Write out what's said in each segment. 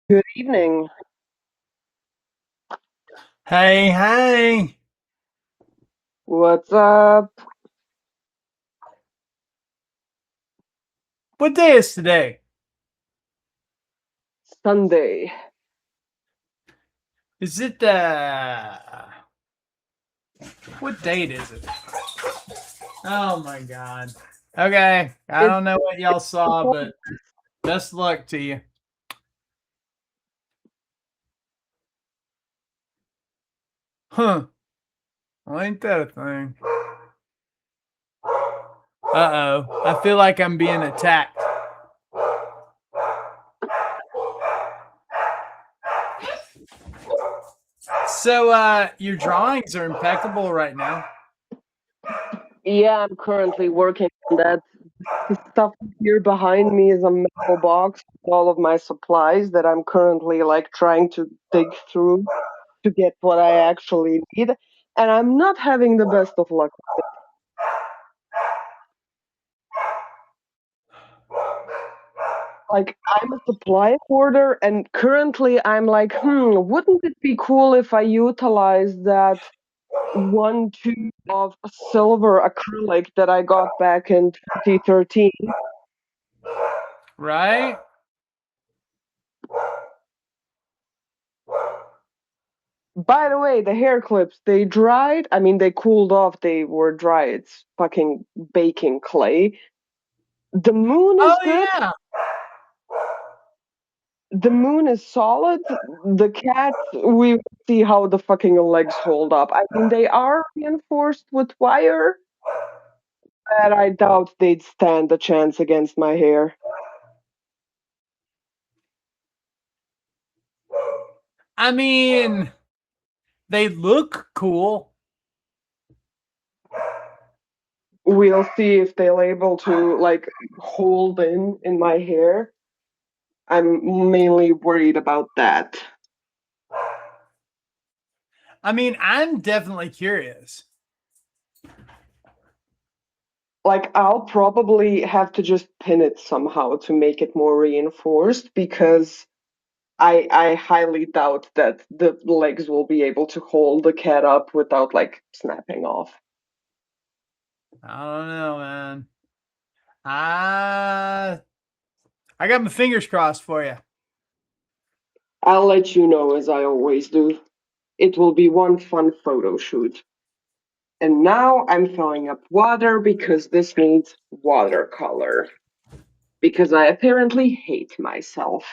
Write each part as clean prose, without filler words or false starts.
Good evening. Hey, hey. What's up? What day is today? Sunday. Is it what date is it? Oh my god. Okay. I It's don't know what y'all saw, but best of luck to you. Huh. Well, ain't that a thing? Uh-oh. I feel like I'm being attacked. So your drawings are impeccable right now. yeah, I'm currently working on that. The stuff here behind me is a metal box with all of my supplies that I'm currently like trying to dig through to get what I actually need. And I'm not having the best of luck. Like I'm a supply hoarder and currently I'm like, wouldn't it be cool if I utilize that one tube of silver acrylic that I got back in 2013. Right? By the way, the hair clips, they dried. I mean, they cooled off. They were dry. It's fucking baking clay. The moon Oh is good. yeah. The moon is solid. The cat, we see how the fucking legs hold up. I mean, they are reinforced with wire, but I doubt they'd stand a chance against my hair. I mean, they look cool. We'll see if they're able to like hold in my hair. I'm mainly worried about that. I mean, I'm definitely curious. Like I'll probably have to just pin it somehow to make it more reinforced because I highly doubt that the legs will be able to hold the cat up without like snapping off. I don't know, man. I I got my fingers crossed for you. I'll let you know as I always do. It will be one fun photo shoot. And now I'm filling up water because this needs watercolor. Because I apparently hate myself.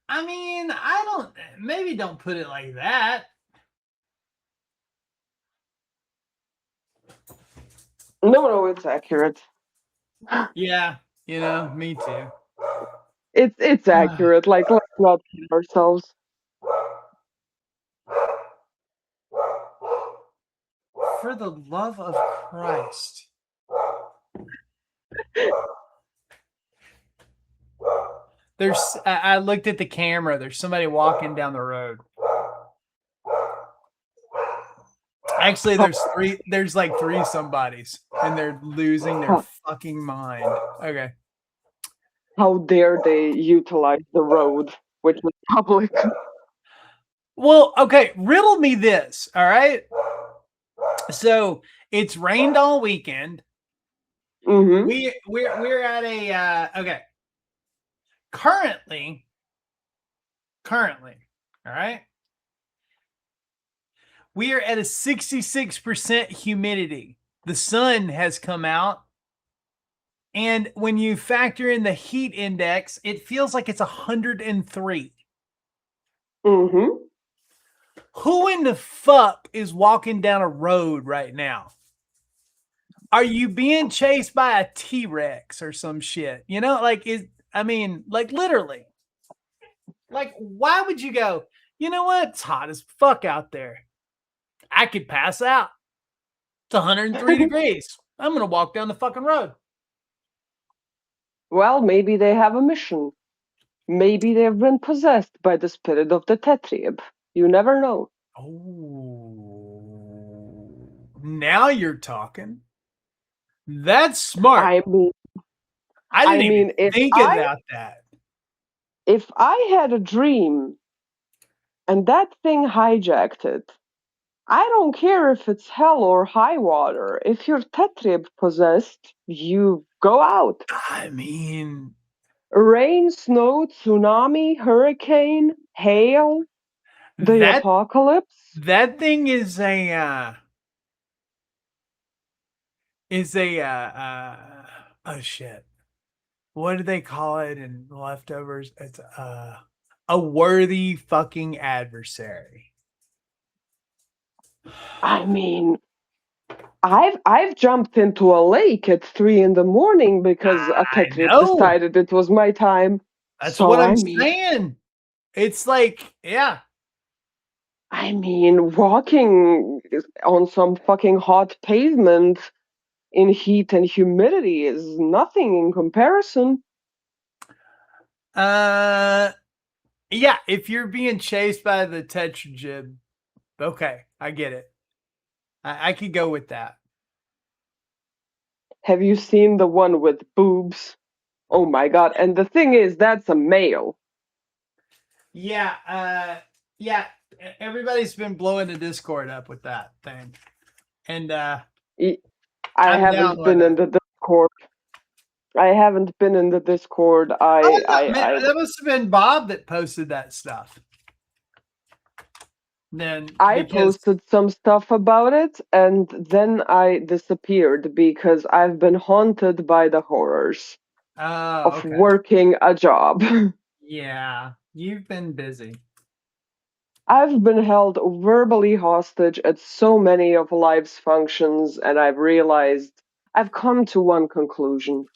I mean, I don't maybe don't put it like that. No, no, it's accurate. Yeah, me too. It's accurate. Like let's not kid ourselves. For the love of Christ. I looked at the camera. There's somebody walking down the road. Actually, How, there's like three somebodies and they're losing their how, fucking mind. Okay. how dare they utilize the road, which is public? Well, okay, riddle me this, all right? So, it's rained all weekend. Mm-hmm. We're at a okay. Currently, currently, all right? We are at a 66% humidity. The sun has come out. And when you factor in the heat index, it feels like it's 103. Mm-hmm. Who in the fuck is walking down a road right now? Are you being chased by a T Rex or some shit? I mean, like literally. Like, why would you go, you know what? It's hot as fuck out there. I could pass out. It's 103 degrees. I'm going to walk down the fucking road. Well, maybe they have a mission. Maybe they've been possessed by the spirit of the Tetrib. You never know. Oh, now you're talking. That's smart. I mean, I I didn't even mean, if think I about that. If I had a dream and that thing hijacked it, I don't care if it's hell or high water. If you're tetrib possessed, you go out. I mean, Rain, snow, tsunami, hurricane, hail, the that apocalypse. that thing is a oh shit. What do they call it in leftovers? It's a worthy fucking adversary. I mean, I've jumped into a lake at 3 in the morning because a I tetrip know. decided it was my time. That's So what I'm saying. It's like, yeah. I mean, walking on some fucking hot pavement in heat and humidity is nothing in comparison. Uh yeah, if you're being chased by the tetrajib, okay, I get it. I could go with that. Have you seen the one with boobs? Oh my god! And the thing is, that's a male. Yeah, yeah, everybody's been blowing the Discord up with that thing. And I I I'm down haven't with been in it. the Discord. I haven't been in the Discord. Oh no, man, that must have been Bob that posted that stuff. Then I because posted some stuff about it, and then I disappeared because I've been haunted by the horrors oh, of okay. working a job. Yeah, you've been busy. I've been held verbally hostage at so many of life's functions, and I've come to one conclusion.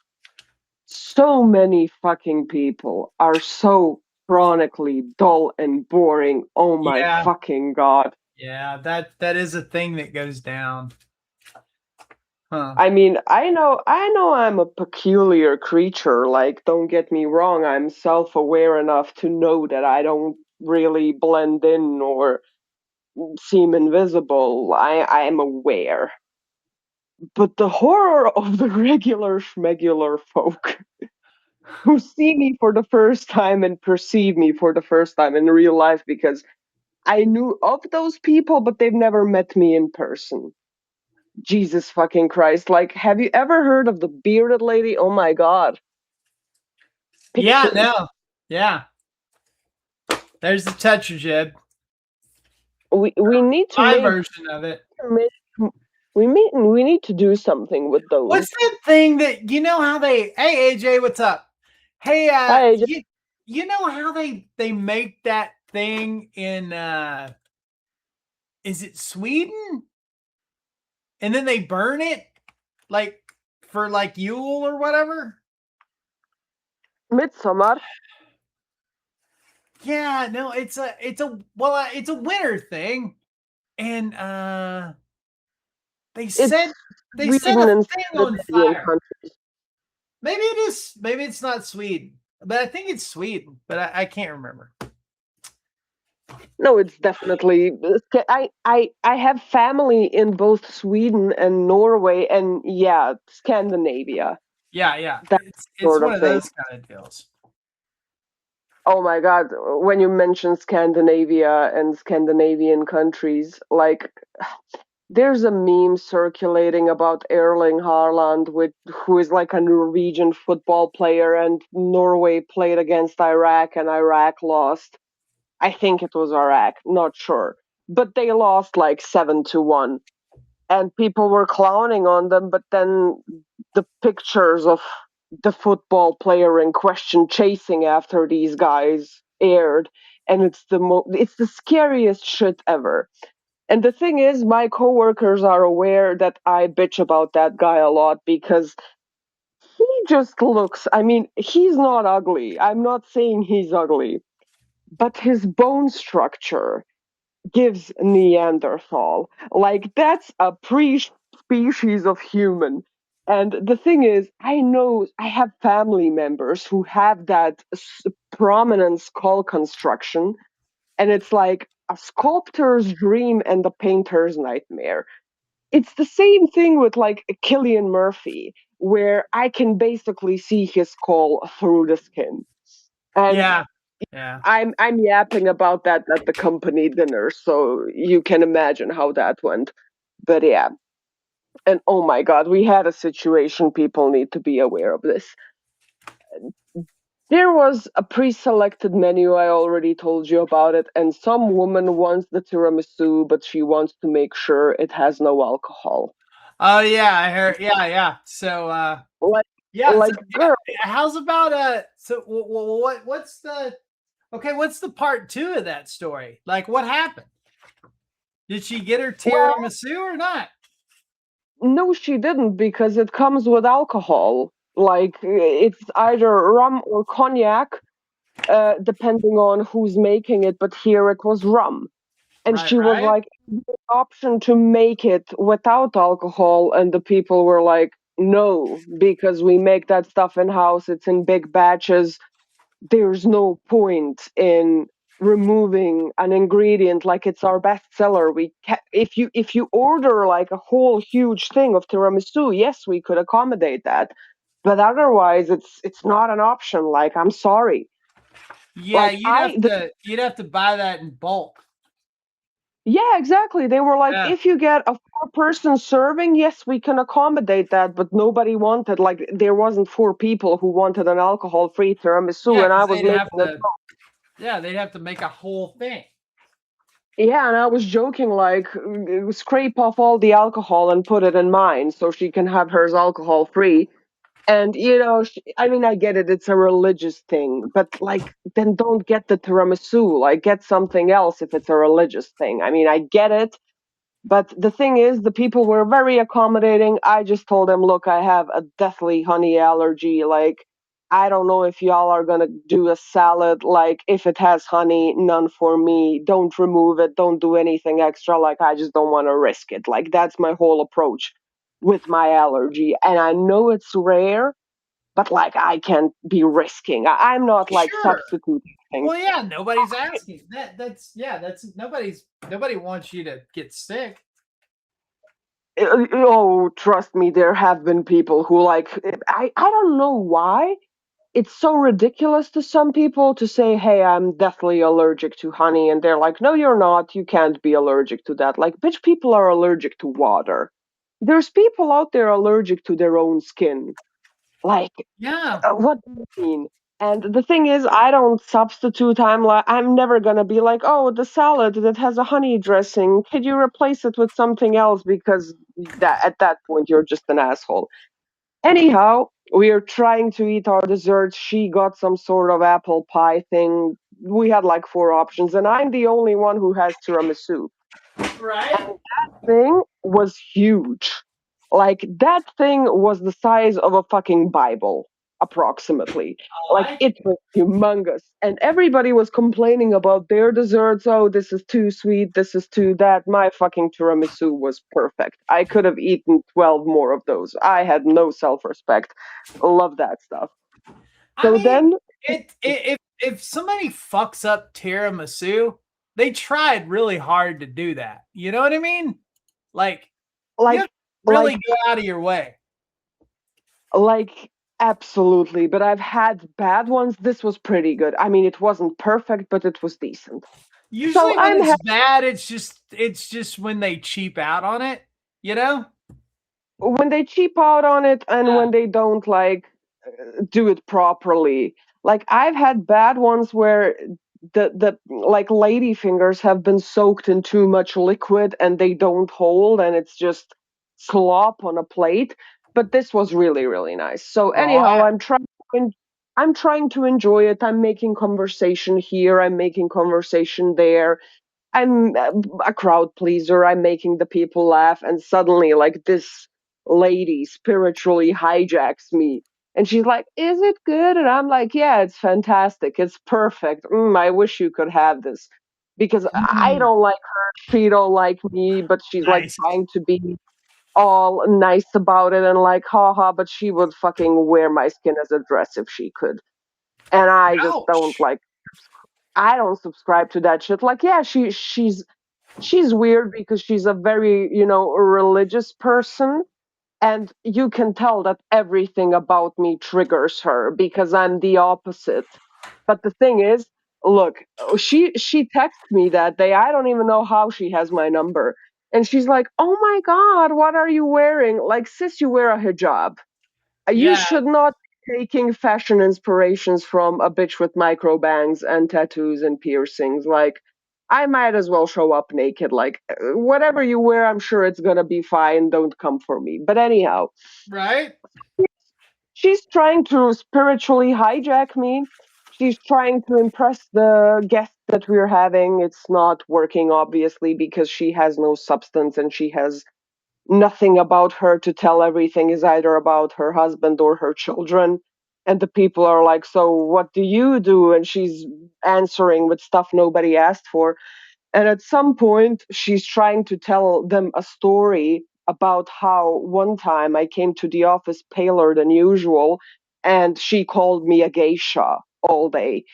So many fucking people are so chronically dull and boring. Oh my Yeah, fucking god. yeah, that is a thing that goes down. Huh. I mean, I know I'm a peculiar creature. Like, don't get me wrong, I'm self-aware enough to know that I don't really blend in or seem invisible. I am aware. But the horror of the regular schmegular folk who see me for the first time and perceive me for the first time in real life, because I knew of those people, but they've never met me in person. Jesus fucking Christ. Like, have you ever heard of the bearded lady? Oh my god. Yeah, Pictures. no. Yeah. There's the tetrajib. We need to My make, version of it. we need to do something with What's those. that thing that you know how they hey AJ, what's up? Hey I you know how they make that thing in is it Sweden? And then they burn it like for like Yule or whatever? Midsummer. Yeah, no, it's a winter thing. And they It's set they set Sweden a and thing on Scandinavian fire. countries. Maybe it's not Sweden. But I think it's Sweden, but I can't remember. No, it's definitely. I have family in both Sweden and Norway, and yeah, Scandinavia. Yeah, yeah. That It's sort one of of thing. those kind of deals. Oh my God, when you mention Scandinavia and Scandinavian countries, like there's a meme circulating about Erling Haaland, who is like a Norwegian football player, and Norway played against Iraq, and Iraq lost. I think it was Iraq, not sure. But they lost like 7-1. And people were clowning on them, but then the pictures of the football player in question chasing after these guys aired, and it's the scariest shit ever. And the thing is, my coworkers are aware that I bitch about that guy a lot because he just looks, I mean, he's not ugly. I'm not saying he's ugly, but his bone structure gives Neanderthal. Like, that's a pre species of human. And the thing is, I know I have family members who have that prominent skull construction, and it's like a sculptor's dream and a painter's nightmare. It's the same thing with like Killian Murphy, where I can basically see his skull through the skin. And Yeah. Yeah. I'm yapping about that at the company dinner, so you can imagine how that went. But yeah, and oh my god, we had a situation. People need to be aware of this. There was a pre-selected menu. I already told you about it, and some woman wants the tiramisu, but she wants to make sure it has no alcohol. Oh yeah, I heard. Yeah, yeah. So Like, yeah. So like, girl, how's about So what's the okay? What's the part two of that story? Like, what happened? Did she get her well, tiramisu or not? no, she didn't because it comes with alcohol. Like, it's either rum or cognac, depending on who's making it. But here it was rum, and Right, she was right. like, option to make it without alcohol, and the people were like, no, because we make that stuff in house. It's in big batches. There's no point in removing an ingredient like it's our best seller. If you order like a whole huge thing of tiramisu, yes, we could accommodate that, but otherwise it's not an option. Like, I'm sorry. Yeah, Like, I the you'd have to buy that in bulk. Yeah, exactly. They were like, Yeah, if you get a four-person serving, yes, we can accommodate that, but nobody wanted, like, there wasn't four people who wanted an alcohol-free tiramisu, yeah, and I because was they'd have making it. to. Yeah, they'd have to make a whole thing. Yeah, and I was joking, like, scrape off all the alcohol and put it in mine so she can have hers alcohol-free. And, I mean, I get it, it's a religious thing, but, like, then don't get the tiramisu. Like, get something else if it's a religious thing. I mean, I get it. But the thing is, the people were very accommodating. I just told them, look, I have a deathly honey allergy. Like, I don't know if y'all are going to do a salad. Like, if it has honey, none for me. Don't remove it. Don't do anything extra. Like, I just don't want to risk it. Like, that's my whole approach with my allergy. And I know it's rare, but like, I can't be risking. I'm not like Sure. substituting things. Well, yeah, nobody's asking. Nobody wants you to get sick. Oh, trust me, there have been people who like, I don't know why. It's so ridiculous to some people to say, "Hey, I'm deathly allergic to honey," and they're like, "No, you're not. You can't be allergic to that." Like, bitch, people are allergic to water. There's people out there allergic to their own skin. Like, Yeah. what do you mean? And the thing is, I don't substitute. I'm never gonna be like, oh, the salad that has a honey dressing, could you replace it with something else? Because that at that point you're just an asshole. Anyhow, we are trying to eat our dessert. She got some sort of apple pie thing. We had like four options, and I'm the only one who has tiramisu. Right. Thing was huge. Like, that thing was the size of a fucking Bible, approximately. Oh, Like, it was humongous. And everybody was complaining about their desserts. Oh, this is too sweet. This is too that. My fucking tiramisu was perfect. I could have eaten 12 more of those. I had no self respect. Love that stuff. I So mean, then, if somebody fucks up tiramisu, they tried really hard to do that. You know what I mean? Like you have like, to really like, go out of your way. Like, absolutely. But I've had bad ones. This was pretty good. I mean, it wasn't perfect, but it was decent. So Usually when I'm it's happy bad, it's just when they cheap out on it, you know? when they cheap out on it and Yeah. when they don't like do it properly. Like, I've had bad ones where the like lady fingers have been soaked in too much liquid and they don't hold and it's just slop on a plate. But this was really, really nice. So anyhow, Right. I'm trying to enjoy it. I'm making conversation here. I'm making conversation there. I'm a crowd pleaser. I'm making the people laugh, and suddenly, like, this lady spiritually hijacks me, and she's like, "Is it good?" And I'm like, "Yeah, it's fantastic. It's perfect. I wish you could have this." Because I Mm, don't like her, she don't like me, but she's like nice. trying to be all nice about it and like, haha. But she would fucking wear my skin as a dress if she could, and I just don't Ouch. like. I don't subscribe to that shit. Like, yeah, she's weird because she's a very, religious person, and you can tell that everything about me triggers her because I'm the opposite. But the thing is, look, she texted me that day. I don't even know how she has my number. And she's like, "Oh my god, what are you wearing? Like, sis, you wear a hijab. You Yeah, should not be taking fashion inspirations from a bitch with micro bangs and tattoos and piercings. Like, I might as well show up naked. Like, whatever you wear, I'm sure it's gonna be fine. Don't come for me." But anyhow, right? she's trying to spiritually hijack me. She's trying to impress the guests that we're having. It's not working, obviously, because she has no substance and she has nothing about her to tell. Everything is either about her husband or her children. And the people are like, "So what do you do?" And she's answering with stuff nobody asked for. And at some point, she's trying to tell them a story about how one time I came to the office paler than usual and she called me a geisha all day.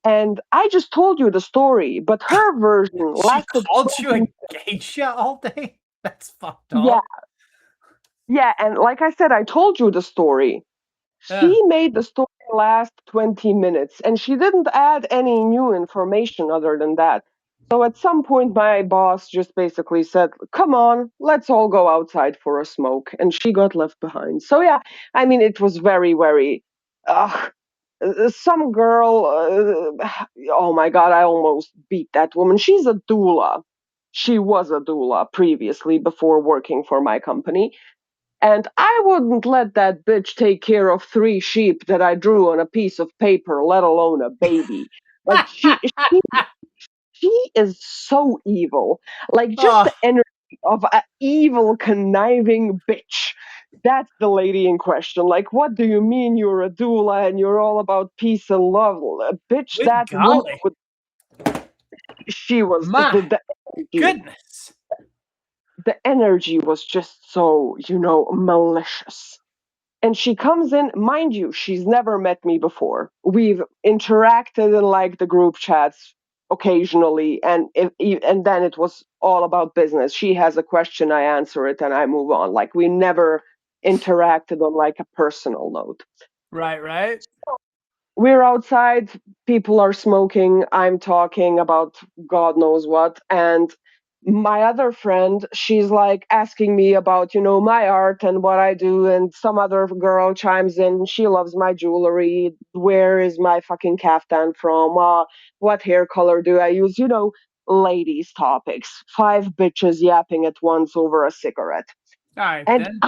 And I just told you the story, but her version She lasted called you 20 a geisha all day? That's fucked Yeah, up. yeah. And like I said, I told you the story. Yeah. She made the story last 20 minutes and she didn't add any new information other than that. So at some point, my boss just basically said, "Come on, let's all go outside for a smoke." And she got left behind. So, yeah, I mean, it was very, very. Uh, some girl, oh my God, I almost beat that woman. She's a doula. She was a doula previously before working for my company. And I wouldn't let that bitch take care of 3 sheep that I drew on a piece of paper, let alone a baby. Like she is so evil. Like just Oh, the energy of an evil, conniving bitch. That's the lady in question. Like, what do you mean you're a doula and you're all about peace and love? Bitch, good that woman golly. would. She was My energy. goodness. The energy was just so, malicious. And she comes in, mind you, she's never met me before. We've interacted in like the group chats occasionally, and then it was all about business. She has a question, I answer it, and I move on. Like we never interacted on like a personal note. Right, right. We're outside, people are smoking, I'm talking about God knows what, and my other friend, she's like asking me about, my art and what I do, and some other girl chimes in, she loves my jewelry, where is my fucking kaftan from, what hair color do I use, ladies topics, 5 bitches yapping at once over a cigarette. All right And then.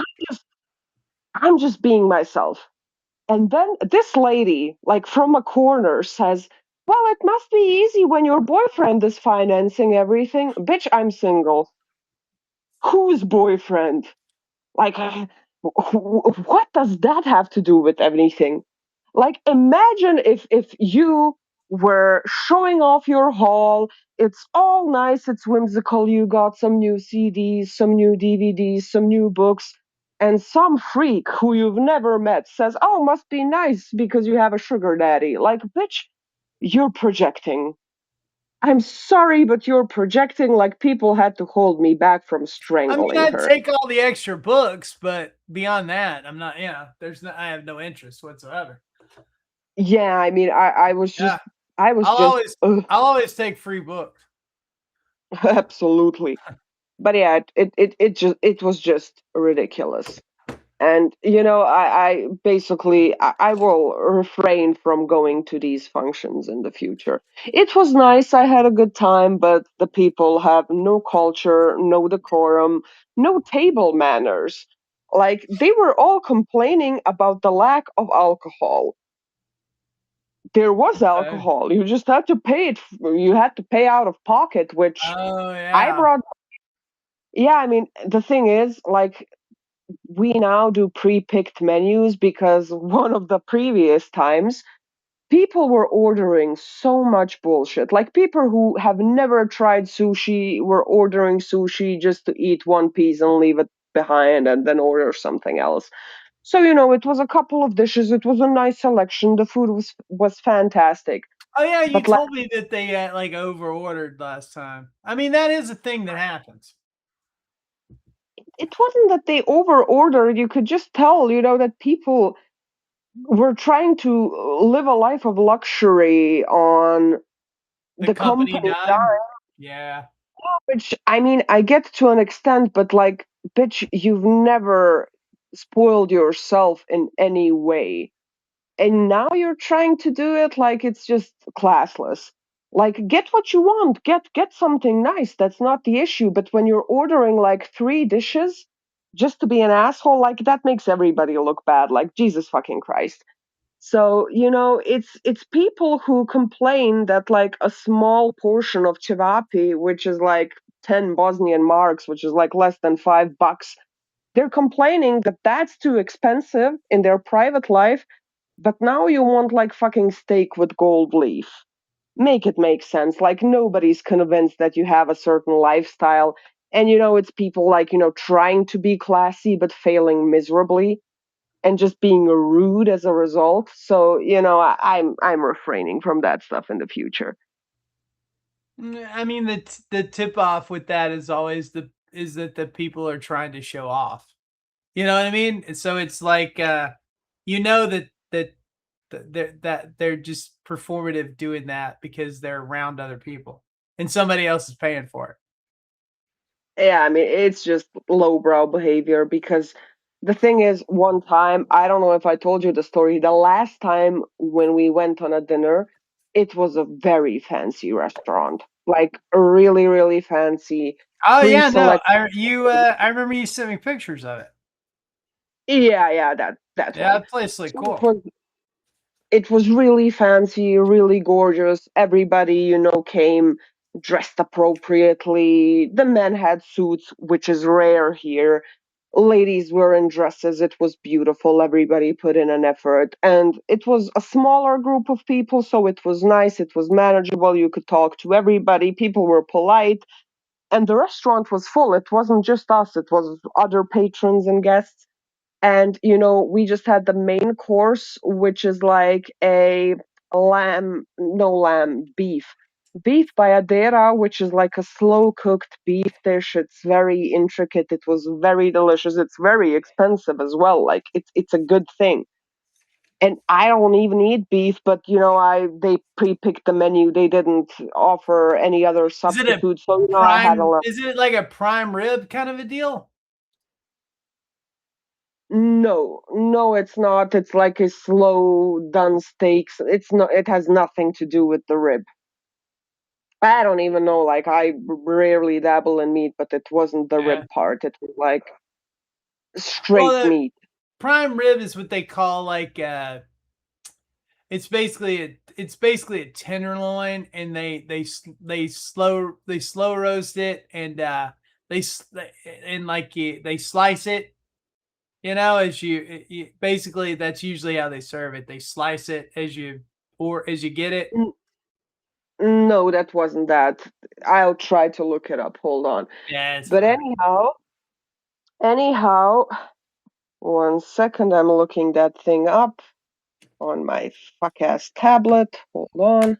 I'm just being myself. And then this lady, like from a corner, says, "Well, it must be easy when your boyfriend is financing everything." Bitch, I'm single. Whose boyfriend? Like, what does that have to do with anything? Like, imagine if you were showing off your haul. It's all nice. It's whimsical. You got some new CDs, some new DVDs, some new books, and some freak who you've never met says, "Oh, must be nice because you have a sugar daddy." Like, bitch, you're projecting. I'm sorry, but you're projecting like people had to hold me back from I mean, strangling I'd her. take all the extra books, but beyond that, I'm not, there's no, I have no interest whatsoever. Yeah, I mean, I was Yeah. just, I was I'll just, always I'll always take free books. absolutely. But yeah, it was just ridiculous. And I basically I will refrain from going to these functions in the future. It was nice, I had a good time, but the people have no culture, no decorum, no table manners. Like they were all complaining about the lack of alcohol. There was Okay. alcohol, you just had to pay it, you had to pay out of pocket, which Oh I yeah. brought. Yeah, I mean, the thing is, like, we now do pre-picked menus because one of the previous times people were ordering so much bullshit. Like people who have never tried sushi were ordering sushi just to eat one piece and leave it behind and then order something else. So, it was a couple of dishes. It was a nice selection. The food was fantastic. Oh yeah, you But like, told me that they like over ordered last time. I mean, that is a thing that happens. it wasn't that they over ordered. You could just tell, that people were trying to live a life of luxury on The the company company dime? Yeah. which I mean, I get to an extent, but like, bitch, you've never spoiled yourself in any way. And now you're trying to do it like it's just classless. Like, get what you want, get something nice. That's not the issue. But when you're ordering like 3 dishes just to be an asshole, like that makes everybody look bad. Like Jesus fucking Christ. So, it's people who complain that like a small portion of cevapi, which is like 10 Bosnian marks, which is like less than $5, they're complaining that that's too expensive in their private life, but now you want like fucking steak with gold leaf. Make it make sense. Like nobody's convinced that you have a certain lifestyle. And it's people like, trying to be classy but failing miserably and just being rude as a result. So I'm refraining from that stuff in the future. I mean, the tip off with that is always is that the people are trying to show off. You know what I mean? And so it's like, that they're just performative doing that because they're around other people and somebody else is paying for it. Yeah, I mean, it's just lowbrow behavior because the thing is, one time, I don't know if I told you the story, the last time when we went on a dinner, it was a very fancy restaurant, like really, really fancy, Oh yeah, no, pre-select. I remember you sent me pictures of it. Yeah, yeah, that Yeah, one. that place looked So cool. it was really fancy, really gorgeous. Everybody, came dressed appropriately. The men had suits, which is rare here. Ladies were in dresses. It was beautiful. Everybody put in an effort. And it was a smaller group of people, so it was nice. It was manageable. You could talk to everybody. People were polite. And the restaurant was full. It wasn't just us, it was other patrons and guests. And we just had the main course, which is like a lamb, no lamb, beef bayadera, which is like a slow cooked beef dish. It's very intricate. It was very delicious. It's very expensive as well. Like it's a good thing. And I don't even eat beef, but I they pre-picked the menu. They didn't offer any other Is it a substitute, so I had a. is it like a prime rib kind of a deal? No, no, it's not. It's like a slow done steaks. It's not. It has nothing to do with the rib. I don't even know. Like I rarely dabble in meat, but it wasn't the Yeah. rib part. It was like Well, straight the meat. prime rib is what they call like it's basically a tenderloin, and they slow roast it, and and like they slice it. As basically that's usually how they serve it. They slice it as you get it. N- No, that wasn't that. I'll try to look it up. Hold on. Yeah, it's But fine. anyhow, 1 second. I'm looking that thing up on my fuck ass tablet. Hold on.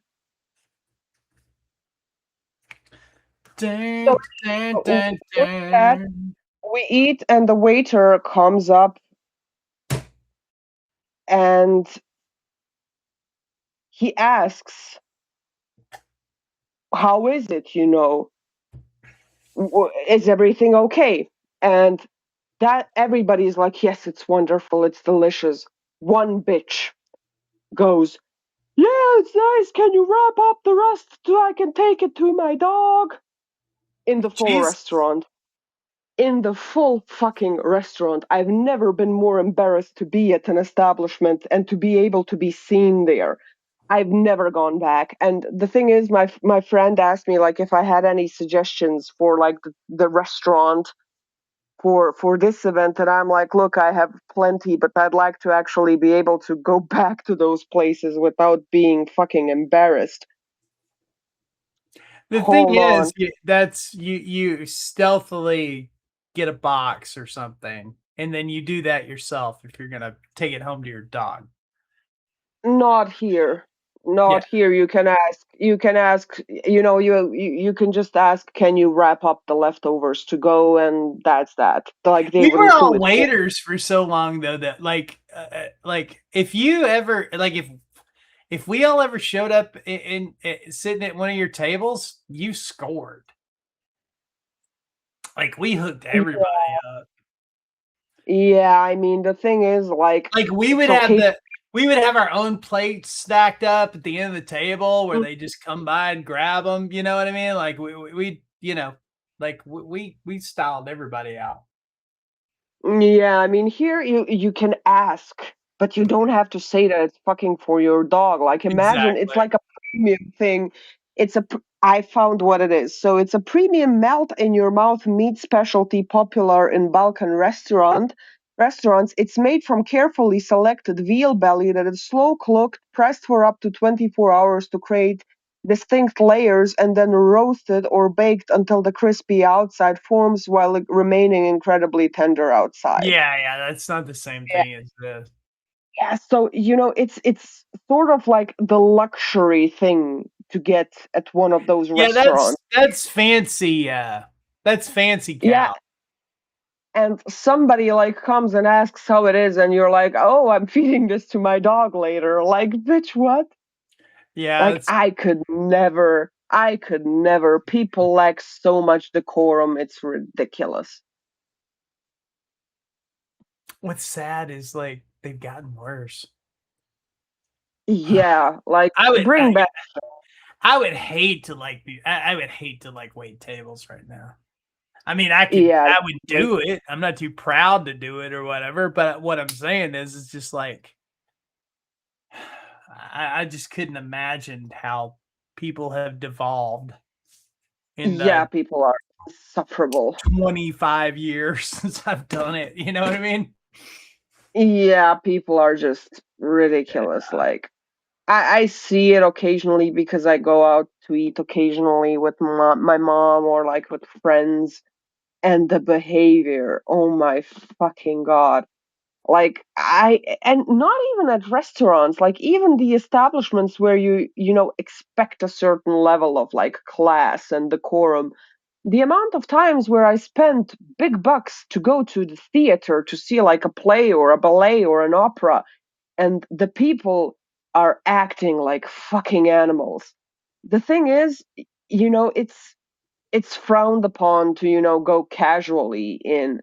So Dun, dun, we dun, do that. dun. We eat, and the waiter comes up and he asks, "How is it? Is everything okay?" And that everybody's like, "Yes, it's wonderful. It's delicious." One bitch goes, "Yeah, it's nice. Can you wrap up the rest so I can take it to my dog?" In the full Jesus. restaurant. In the full fucking restaurant. I've never been more embarrassed to be at an establishment and to be able to be seen there. I've never gone back. And the thing is, my friend asked me like if I had any suggestions for like the restaurant for this event, and I'm like, look, I have plenty, but I'd like to actually be able to go back to those places without being fucking embarrassed. The thing Hold is, on. you stealthily get a box or something, and then you do that yourself if you're gonna take it home to your dog. Not here. Yeah. Not here. You can ask, you can just ask, can you wrap up the leftovers to go, and that's that. Like they We were wouldn't do all it for. waiters for so long though that like if you ever like If we all ever showed up in sitting at one of your tables, you scored. Like we hooked everybody up. Yeah, I mean, the thing is, like, Like so Kate, we would have our own plates stacked up at the end of the table where they just come by and grab them. You know what I mean? Like we you know, like we styled everybody out. yeah, I mean, here you can ask, but you don't have to say that it's fucking for your dog. Like, imagine it's Exactly. like a premium thing. I found what it is. So it's a premium melt in your mouth meat specialty popular in Balkan restaurants. It's made from carefully selected veal belly that is slow cooked, pressed for up to 24 hours to create distinct layers, and then roasted or baked until the crispy outside forms while remaining incredibly tender outside. Yeah, yeah, that's not the same Yeah, thing as this. yeah. So it's sort of like the luxury thing to get at one of those Yeah, restaurants. that's fancy. That's fancy Yeah, cow. and somebody like comes and asks how it is, and you're like, "Oh, I'm feeding this to my dog later." Like, bitch, what? Yeah, Like, it's I could never. People lack so much decorum. It's ridiculous. what's sad is like they've gotten worse. Yeah, like I would bring back. I would hate to like be I would hate to like wait tables right now. I mean, Yeah, I would do it. I'm not too proud to do it or whatever, but what I'm saying is it's just like I just couldn't imagine how people have devolved in yeah, the people are insufferable. 25 years since I've done it. You know what I mean? Yeah, people are just ridiculous. Like, I see it occasionally because I go out to eat occasionally with my mom or like with friends, and the behavior, oh my fucking god. Like, and not even at restaurants, like even the establishments where you expect a certain level of like class and decorum. The amount of times where I spent big bucks to go to the theater to see like a play or a ballet or an opera, and the people are acting like fucking animals. The thing is, you know, it's frowned upon to go casually in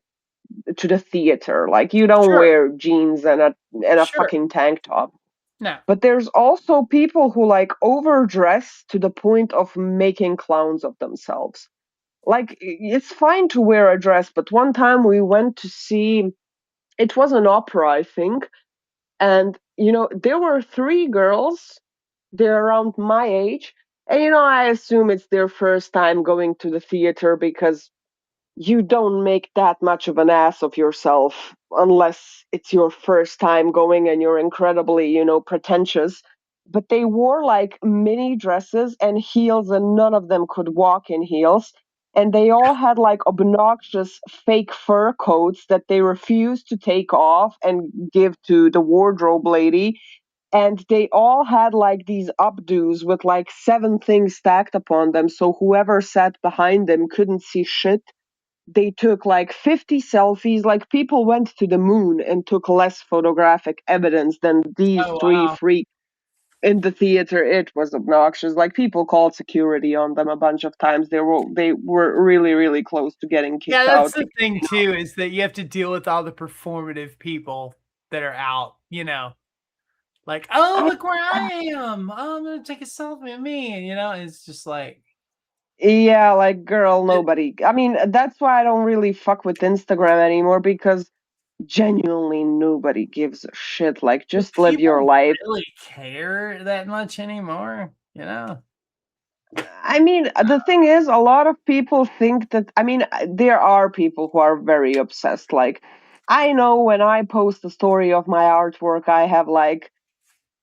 to the theater. Like, you don't Sure, wear jeans and a sure. fucking tank top. No, But there's also people who like overdress to the point of making clowns of themselves. Like, it's fine to wear a dress, but one time we went to see, it was an opera, I think, and there were three girls. They're around my age, and I assume it's their first time going to the theater because you don't make that much of an ass of yourself unless it's your first time going and you're incredibly, pretentious. But they wore like mini dresses and heels, and none of them could walk in heels. And they all had like obnoxious fake fur coats that they refused to take off and give to the wardrobe lady. And they all had like these updos with like seven things stacked upon them. So whoever sat behind them couldn't see shit. They took like 50 selfies. Like, people went to the moon and took less photographic evidence than these oh three wow. freaks in the theater. It was obnoxious. Like, people called security on them a bunch of times. They were really, really close to getting Yeah, kicked that's out the because, thing too, is that you have to deal with all the performative people that are out, like, oh, I, look where I am. Oh, I'm gonna take a selfie of me. And it's just like yeah, like, girl, it, nobody. I mean, that's why I don't really fuck with Instagram anymore, because genuinely nobody gives a shit. Like, do just live your people life. really care that much anymore? I mean, the thing is, a lot of people think that, I mean, there are people who are very obsessed. Like, I know when I post a story of my artwork, I have like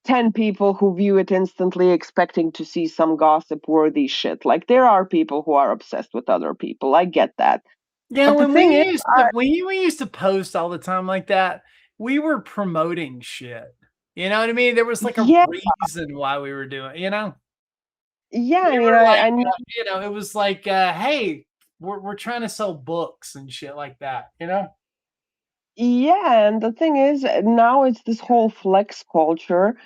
10 people who view it instantly, expecting to see some gossip worthy shit. Like, there are people who are obsessed with other people. I get that. Yeah, But the when we thing is, used to we used to post all the time like that, we were promoting shit. You know what I mean? There was like a yeah, reason why we were doing. yeah, We I mean, were like, I know. it was like, hey, we're trying to sell books and shit like that. Yeah, and the thing is, now it's this whole flex culture.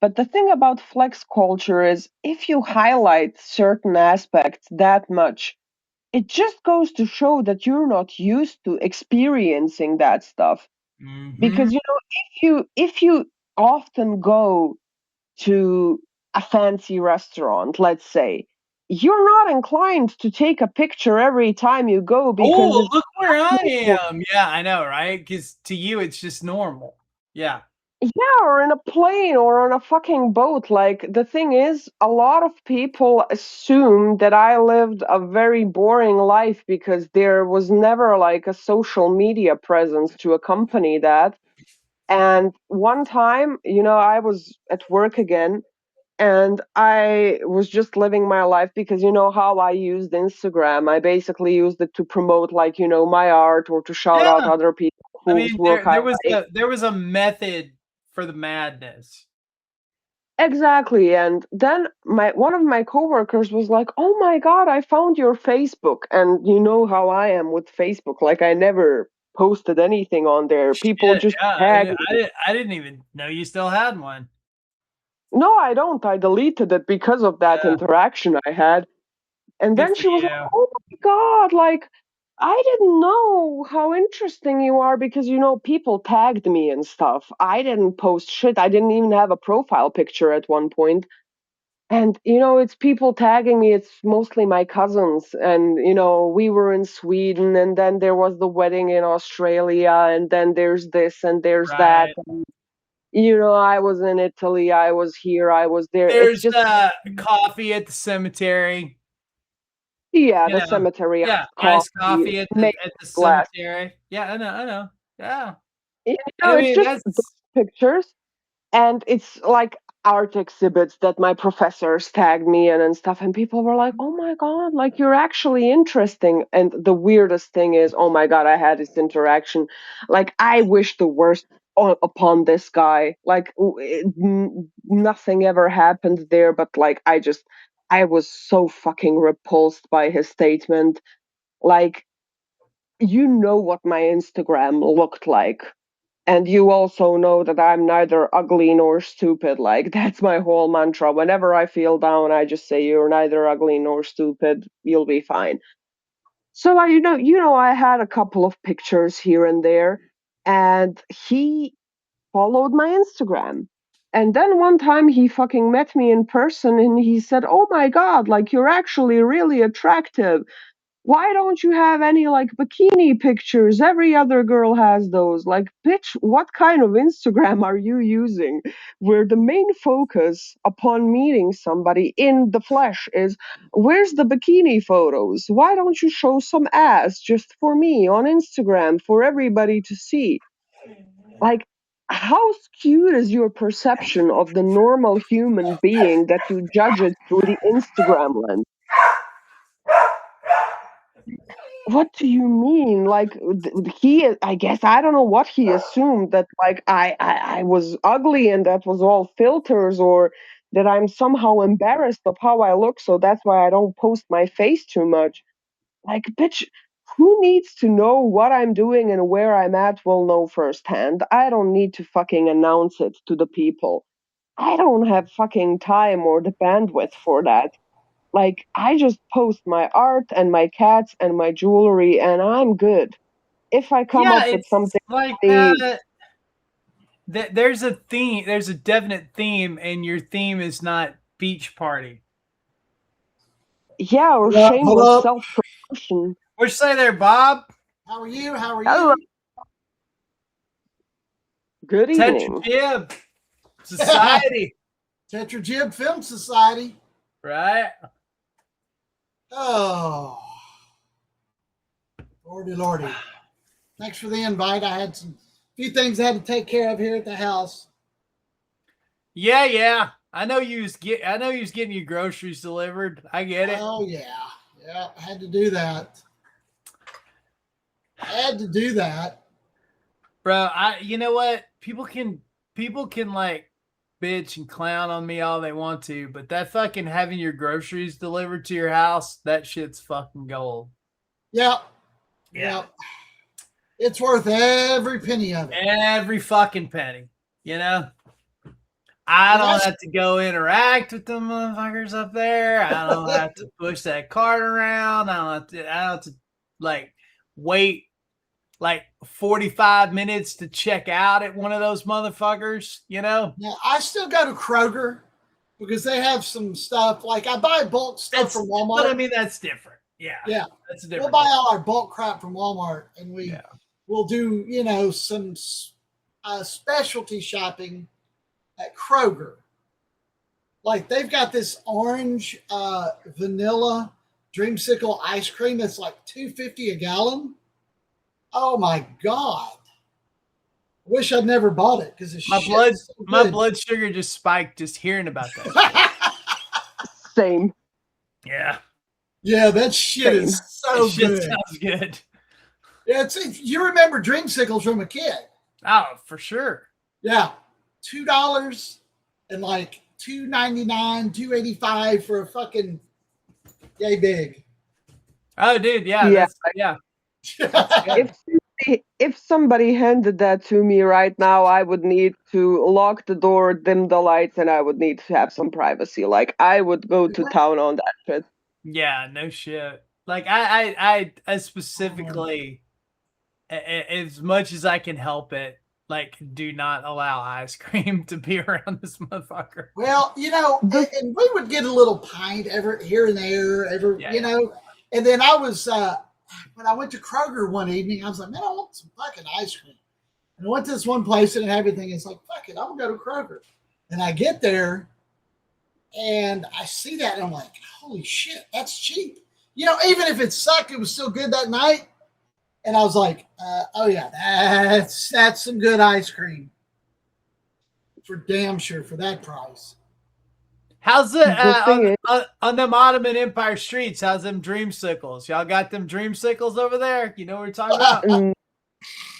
But the thing about flex culture is if you highlight certain aspects that much, it just goes to show that you're not used to experiencing that stuff. Mm-hmm. Because if you often go to a fancy restaurant, let's say, you're not inclined to take a picture every time you go because Oh, it's look where I am. Yeah, I know, right? Because to you, it's just normal. Yeah. yeah, or in a plane or on a fucking boat. Like, the thing is, a lot of people assume that I lived a very boring life because there was never like a social media presence to accompany that. And one time, I was at work again and I was just living my life because you know how I used Instagram. I basically used it to promote, like, my art or to shout out Yeah. other people I whose mean, work I like. there was a method for the madness. Exactly. And then one of my coworkers was like, "Oh my God, I found your Facebook." And you know how I am with Facebook. Like, I never posted anything on there. People Shit. just Yeah. tag me. I didn't even know you still had one. No, I don't. I deleted it because of that Yeah. interaction I had. And Good then for she was like, you. "Oh my God, like, I didn't know how interesting you are because, people tagged me and stuff. I didn't post shit. I didn't even have a profile picture at one point. And, it's people tagging me. It's mostly my cousins. And, we were in Sweden and then there was the wedding in Australia and then there's this and there's that. Right. And, I was in Italy. I was here. I was there. It's There's just, coffee at the cemetery. yeah, You the know. cemetery, Yeah, iced iced coffee, coffee maybe at the glass. cemetery. Yeah, I know, I know. Yeah. You I it's mean, just those that's pictures, and it's like art exhibits that my professors tagged me in and stuff, and people were like, "Oh my God, like, you're actually interesting." And the weirdest thing is, oh my God, I had this interaction. Like, I wish the worst upon this guy. Like, nothing ever happened there, but like, I was so fucking repulsed by his statement. Like, what my Instagram looked like. And you also know that I'm neither ugly nor stupid. Like, that's my whole mantra. Whenever I feel down, I just say, "You're neither ugly nor stupid. You'll be fine." So I had a couple of pictures here and there, and he followed my Instagram. And then one time he fucking met me in person and he said, "Oh my God, like, you're actually really attractive. Why don't you have any like bikini pictures? Every other girl has those." Like, bitch, what kind of Instagram are you using where the main focus upon meeting somebody in the flesh is where's the bikini photos? Why don't you show some ass just for me on Instagram for everybody to see? Like, how skewed is your perception of the normal human being that you judge it through the Instagram lens? What do you mean? Like, I guess I don't know what he assumed, that like I was ugly and that was all filters, or that I'm somehow embarrassed of how I look, so that's why I don't post my face too much. Like, bitch, who needs to know what I'm doing and where I'm at will know firsthand. I don't need to fucking announce it to the people. I don't have fucking time or the bandwidth for that. Like, I just post my art and my cats and my jewelry, and I'm good. If I come yeah, up with it's something like funny, there's a theme, there's a definite theme, and your theme is not beach party. yeah, or Hold up, hold shameless up. self promotion. What'd you say there, Bob? How are you? How are Hello, you? good Tetra evening. Jib Society, Tetrajib Film Society. right? Oh, lordy, lordy. Thanks for the invite. I had some few things I had to take care of here at the house. Yeah, yeah. I know you was getting your groceries delivered. I get it. Oh yeah, yeah. I had to do that. I had to do that. Bro, you know what? People can like bitch and clown on me all they want to, but that fucking having your groceries delivered to your house, that shit's fucking gold. Yeah, Yeah. yeah. It's worth every penny of it. Every fucking penny, you know? I don't have to go interact with them motherfuckers up there. I don't have to push that cart around. I don't have to like wait like 45 minutes to check out at one of those motherfuckers, you know? Yeah, I still go to Kroger because they have some stuff. Like I buy bulk stuff from Walmart. But I mean, that's different. Yeah. Yeah. That's different. We'll buy all our bulk crap from Walmart and we'll do, you know, some specialty shopping at Kroger. Like they've got this orange vanilla dreamsicle ice cream that's like $2.50 a gallon. Oh my God. I wish I'd never bought it because my blood sugar just spiked just hearing about that. Same. Yeah. Yeah, that shit is so good. Sounds good. Yeah, you remember dreamsicles from a kid. Oh, for sure. Yeah. $2 and like $2.99, $2.85 for a fucking yay big. Oh, dude, yeah. If somebody handed that to me right now, I would need to lock the door, dim the lights, and I would need to have some privacy. Like I would go to town on that shit. Yeah, no shit. Like I specifically, as much as I can help it, like do not allow ice cream to be around this motherfucker. Well, you know, and we would get a little pint here and there, you know, and then I was when I went to Kroger one evening, I was like, man, I want some fucking ice cream. And I went to this one place and everything. It's like, fuck it, I'm gonna go to Kroger. And I get there and I see that and I'm like, holy shit, that's cheap. You know, even if it sucked, it was still good that night. And I was like, oh yeah, that's some good ice cream. For damn sure for that price. How's it on them Ottoman Empire streets? How's them dreamsicles? Y'all got them dreamsicles over there? You know what we're talking about?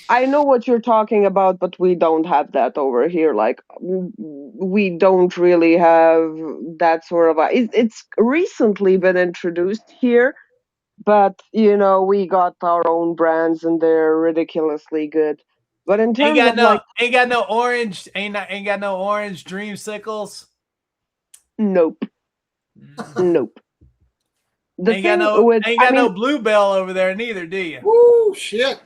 I know what you're talking about, but we don't have that over here. Like we don't really have that sort of. It's recently been introduced here, but you know we got our own brands and they're ridiculously good. But in terms of like, ain't got no orange dreamsicles. Nope. Nope. Ain't got no Bluebell over there neither, do you? Woo, shit.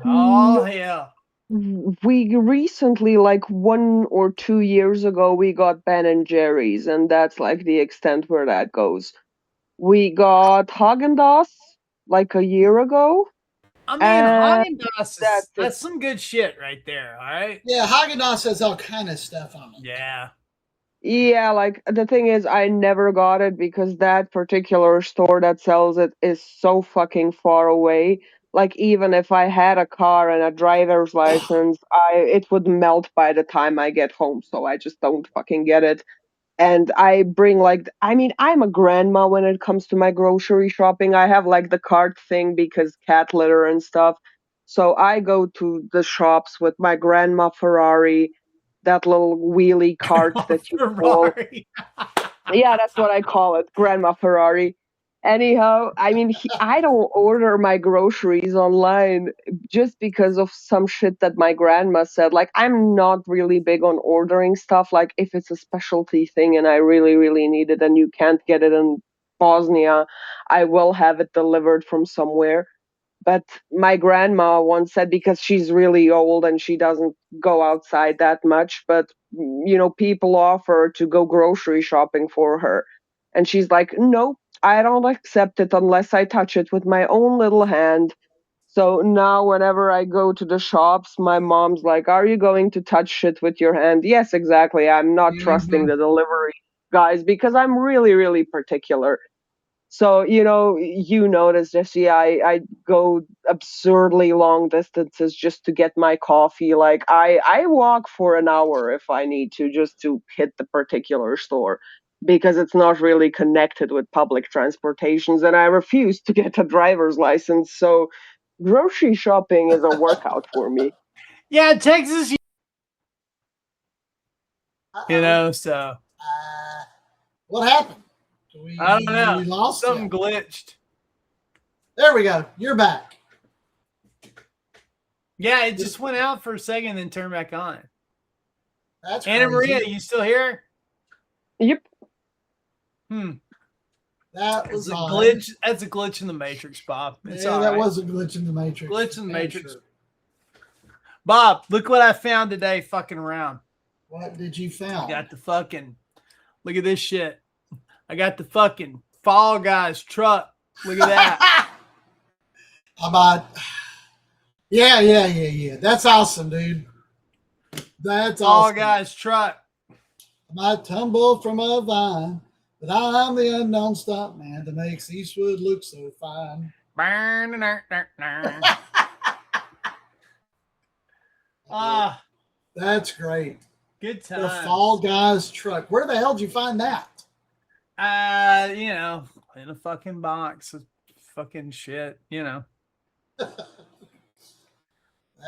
Oh, hell. We recently, like 1 or 2 years ago, we got Ben and Jerry's, and that's like the extent where that goes. We got Haagen-Dazs like a year ago. I mean, Haagen-Dazs, that's some good shit right there, all right? Yeah, Haagen-Dazs has all kind of stuff on it. Yeah. Yeah, like the thing is, I never got it because that particular store that sells it is so fucking far away. Like even if I had a car and a driver's license, it would melt by the time I get home. So I just don't fucking get it. And I bring like, I mean, I'm a grandma when it comes to my grocery shopping. I have like the cart thing because cat litter and stuff. So I go to the shops with my grandma Ferrari, that little wheelie cart that you pull. Yeah, that's what I call it, Grandma Ferrari. Anyhow, I mean, I don't order my groceries online just because of some shit that my grandma said. Like, I'm not really big on ordering stuff. Like, if it's a specialty thing and I really, really need it and you can't get it in Bosnia, I will have it delivered from somewhere. But my grandma once said, because she's really old and she doesn't go outside that much, but you know, people offer to go grocery shopping for her. And she's like, nope, I don't accept it unless I touch it with my own little hand. So now whenever I go to the shops, my mom's like, are you going to touch shit with your hand? Yes, exactly. I'm not trusting the delivery guys because I'm really, really particular. So, you notice, Jesse, I go absurdly long distances just to get my coffee. Like, I walk for an hour if I need to, just to hit the particular store because it's not really connected with public transportations, and I refuse to get a driver's license. So, grocery shopping is a workout for me. Yeah, Texas, so. What happened? I don't know. We lost something glitched. There we go. You're back. Yeah, it just went out for a second and then turned back on. That's Anna crazy. Maria, you still here? Yep. That was a odd. glitch. That's a glitch in the Matrix, Bob. It's all that right. was a glitch in the Matrix. Glitch in the Matrix. Sure. Bob, look what I found today fucking around. What did you found? I got the fucking, look at this shit. I got the fucking Fall Guys truck. Look at that. How about, yeah. That's awesome, dude. That's Fall awesome. Guys truck. I might tumble from a vine, but I'm the unknown stunt man that makes Eastwood look so fine. That's great. Good time. The Fall Guys truck. Where the hell did you find that? You know, in a fucking box of fucking shit, you know.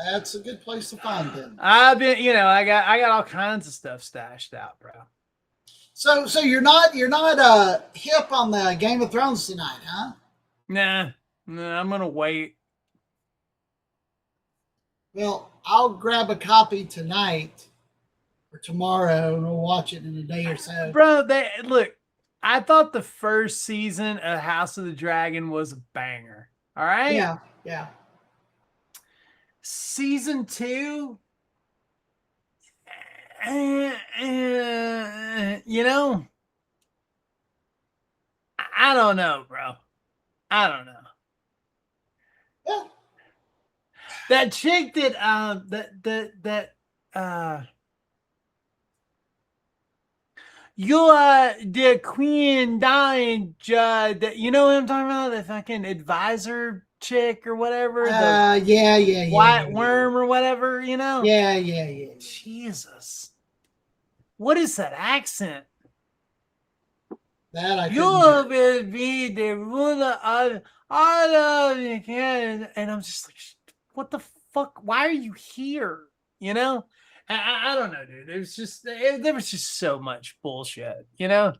That's a good place to find them. I've been, you know, I got all kinds of stuff stashed out, bro. So you're not hip on the Game of Thrones tonight, huh? Nah, I'm gonna wait. Well, I'll grab a copy tonight or tomorrow, and we'll watch it in a day or so. Bro, look. I thought the first season of House of the Dragon was a banger. All right. Yeah. Season 2, you know, I don't know, bro. I don't know. Yeah. That chick that you're the queen dying, that, you know what I'm talking about? The fucking advisor chick or whatever. Yeah. White worm or whatever, you know? Yeah. Jesus. What is that accent? That I You will be the ruler of all of the Canada. And I'm just like, what the fuck? Why are you here? You know? I don't know, dude. There was just so much bullshit, you know?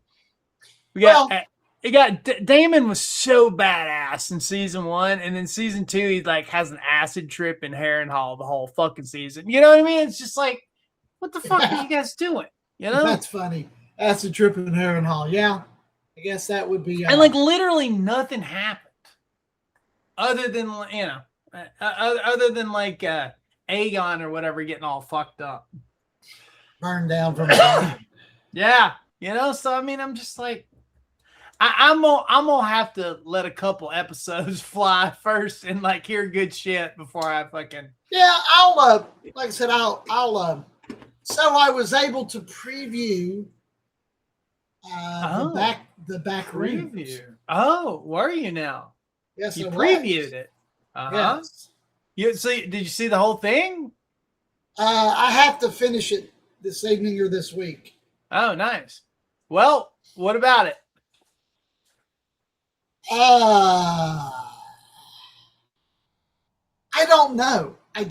Damon was so badass in season 1, and then season 2, he like has an acid trip in Harrenhal the whole fucking season. You know what I mean? It's just like, what the fuck are you guys doing? You know? That's funny. Acid trip in Harrenhal. Yeah. I guess that would be. And like literally nothing happened, other than, you know, other than like Aegon or whatever getting all fucked up, burned down from the yeah, you know. So I mean, I'm just like, I'm gonna have to let a couple episodes fly first and like hear good shit before I fucking. Yeah, I'll like I said, I'll so I was able to preview the back rooms. Oh, were you now? Yes, you I previewed it. Yes. Did you see the whole thing? I have to finish it this evening or this week. Oh, nice. Well, what about it? I don't know. I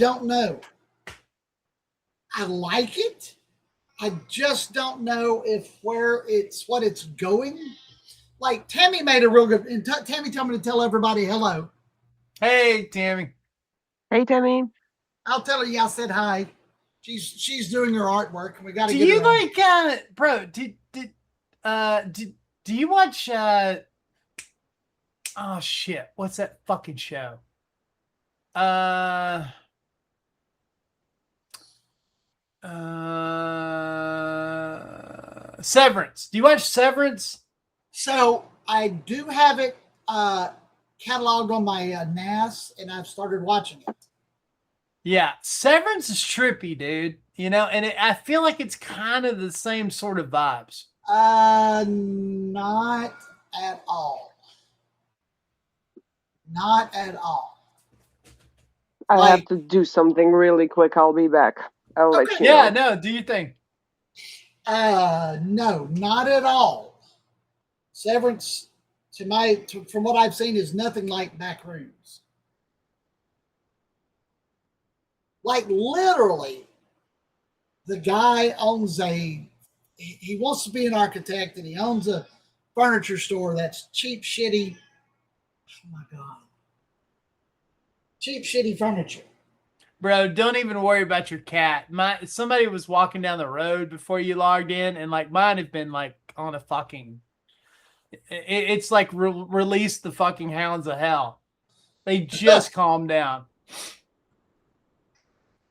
like it. I just don't know what it's going. Like Tammy made a real good. And Tammy told me to tell everybody hello. Hey, Tammy. Hey, Tammy. I'll tell her. Yeah, I said hi. She's doing her artwork, and we got to. Do you like, bro? Do you watch? Oh shit! What's that fucking show? Severance. Do you watch Severance? So I do have it cataloged on my NAS, and I've started watching it. Yeah, Severance is trippy, dude. You know, and I feel like it's kind of the same sort of vibes. Not at all. Not at all. I have to do something really quick. I'll be back. I'll let you know. Yeah, no, do you think? No, not at all. Severance, from what I've seen, is nothing like Backrooms. Like literally, the guy owns he wants to be an architect, and he owns a furniture store that's cheap, shitty. Oh my God. Cheap, shitty furniture. Bro, don't even worry about your cat. Somebody was walking down the road before you logged in, and like mine have been like on a fucking. It's like release the fucking hounds of hell. They just calmed down.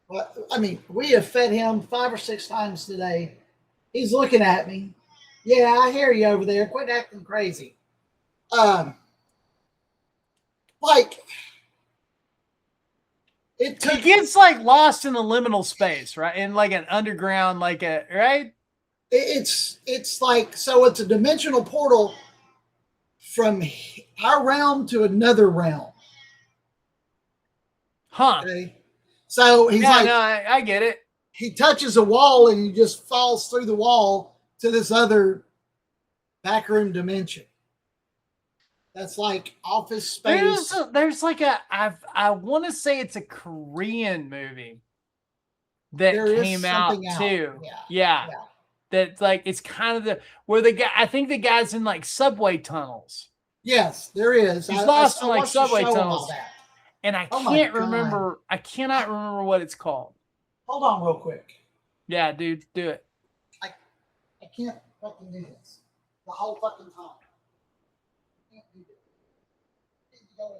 Well, I mean, we have fed him 5 or 6 times today. He's looking at me. Yeah, I hear you over there. Quit acting crazy. Like it took. He gets like lost in a liminal space, right? In like an underground, like a right. It's like, so it's a dimensional portal from our realm to another realm. Huh. Okay. So he's like, no, I get it. He touches a wall and he just falls through the wall to this other backroom dimension. That's like office space. There's like I want to say it's a Korean movie that came out too. Yeah. That's like, it's kind of where the guy, I think the guy's in like subway tunnels. Yes, there is. He's lost in like subway tunnels. And I can't remember. I cannot remember what it's called. Hold on real quick. Yeah, dude, do it. I can't fucking do this the whole fucking time. I can't do this. Yeah.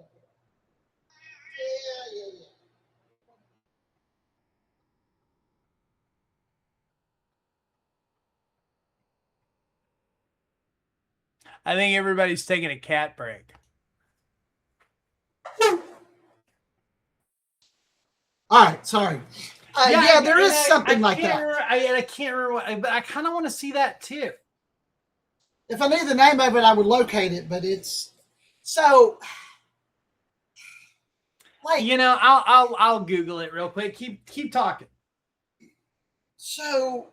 I think everybody's taking a cat break. All right, sorry. Yeah, there is something like that. I can't remember, but I kind of want to see that too. If I knew the name of it, I would locate it, but it's so. Like, you know, I'll Google it real quick. Keep talking. So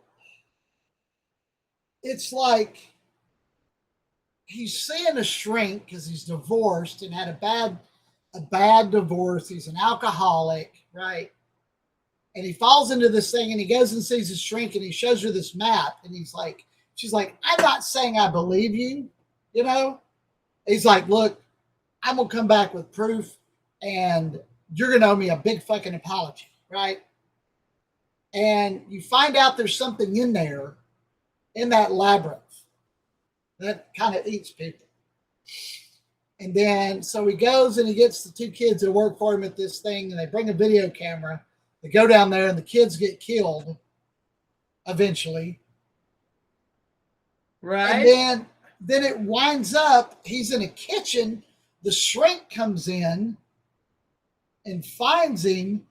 it's like he's seeing a shrink because he's divorced and had a bad divorce. He's an alcoholic, right? And he falls into this thing and he goes and sees his shrink and he shows her this map and he's like, she's like, I'm not saying I believe you, you know? He's like, look, I'm gonna come back with proof and you're gonna owe me a big fucking apology, right? And you find out there's something in there, in that labyrinth, that kind of eats people. And then, so he goes and he gets the 2 kids that work for him at this thing, and they bring a video camera. They go down there, and the kids get killed eventually. Right. And then it winds up, he's in a kitchen. The shrink comes in and finds him,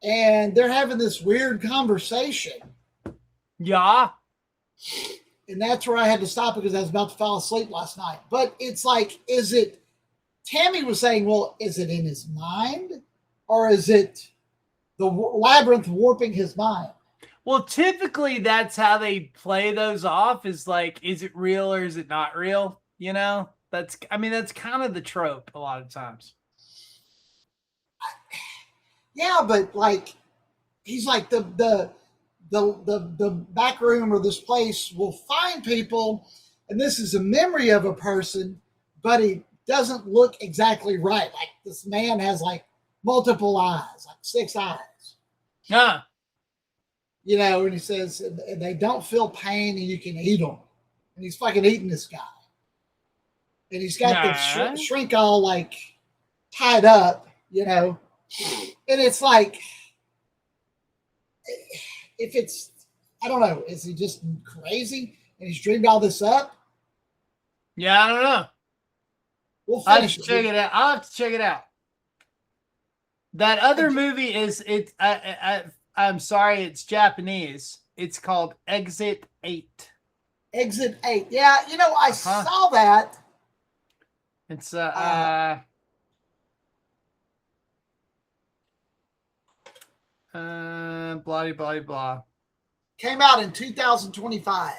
and they're having this weird conversation. Yeah. And that's where I had to stop because I was about to fall asleep last night. But it's like, Tammy was saying, well, is it in his mind? Or is it the labyrinth warping his mind? Well, typically that's how they play those off, is like, is it real or is it not real? You know, that's kind of the trope a lot of times. Yeah, but like, he's like the back room or this place will find people, and this is a memory of a person, but he doesn't look exactly right. Like, this man has like multiple eyes, like 6 eyes. Yeah. You know, and he says, and they don't feel pain and you can eat them. And he's fucking eating this guy. And he's got the shrink all like tied up, you know. And it's like, if it's, I don't know, is he just crazy and he's dreamed all this up? Yeah, I don't know. We'll finish it. Check it out. I'll have to check it out. That other movie is I'm sorry, it's Japanese. It's called Exit 8. Exit 8. Yeah, you know, I saw that. It's blah blah blah. Came out in 2025.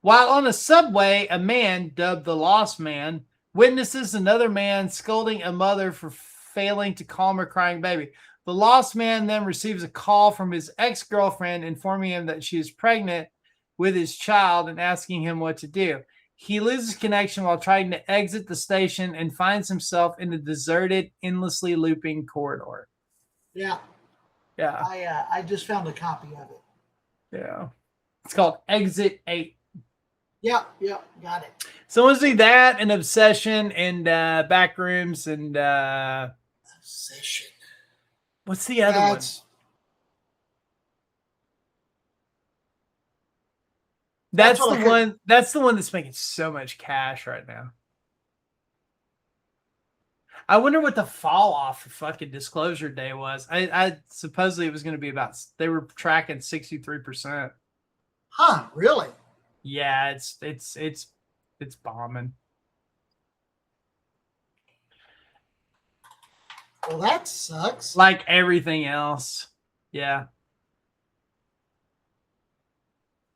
While on a subway, a man dubbed the Lost Man witnesses another man scolding a mother for failing to calm her crying baby. The Lost Man then receives a call from his ex-girlfriend informing him that she is pregnant with his child and asking him what to do. He loses connection while trying to exit the station and finds himself in a deserted, endlessly looping corridor. Yeah. Yeah. I just found a copy of it. Yeah. It's called Exit 8. Yep, got it. So let's do that and Obsession and Backrooms and Obsession. What's the other one? That's the one. That's the one that's making so much cash right now. I wonder what the fall off for fucking Disclosure Day was. I supposedly it was going to be about. They were tracking 63%. Huh? Really? Yeah, it's bombing. Well, that sucks. Like everything else. Yeah.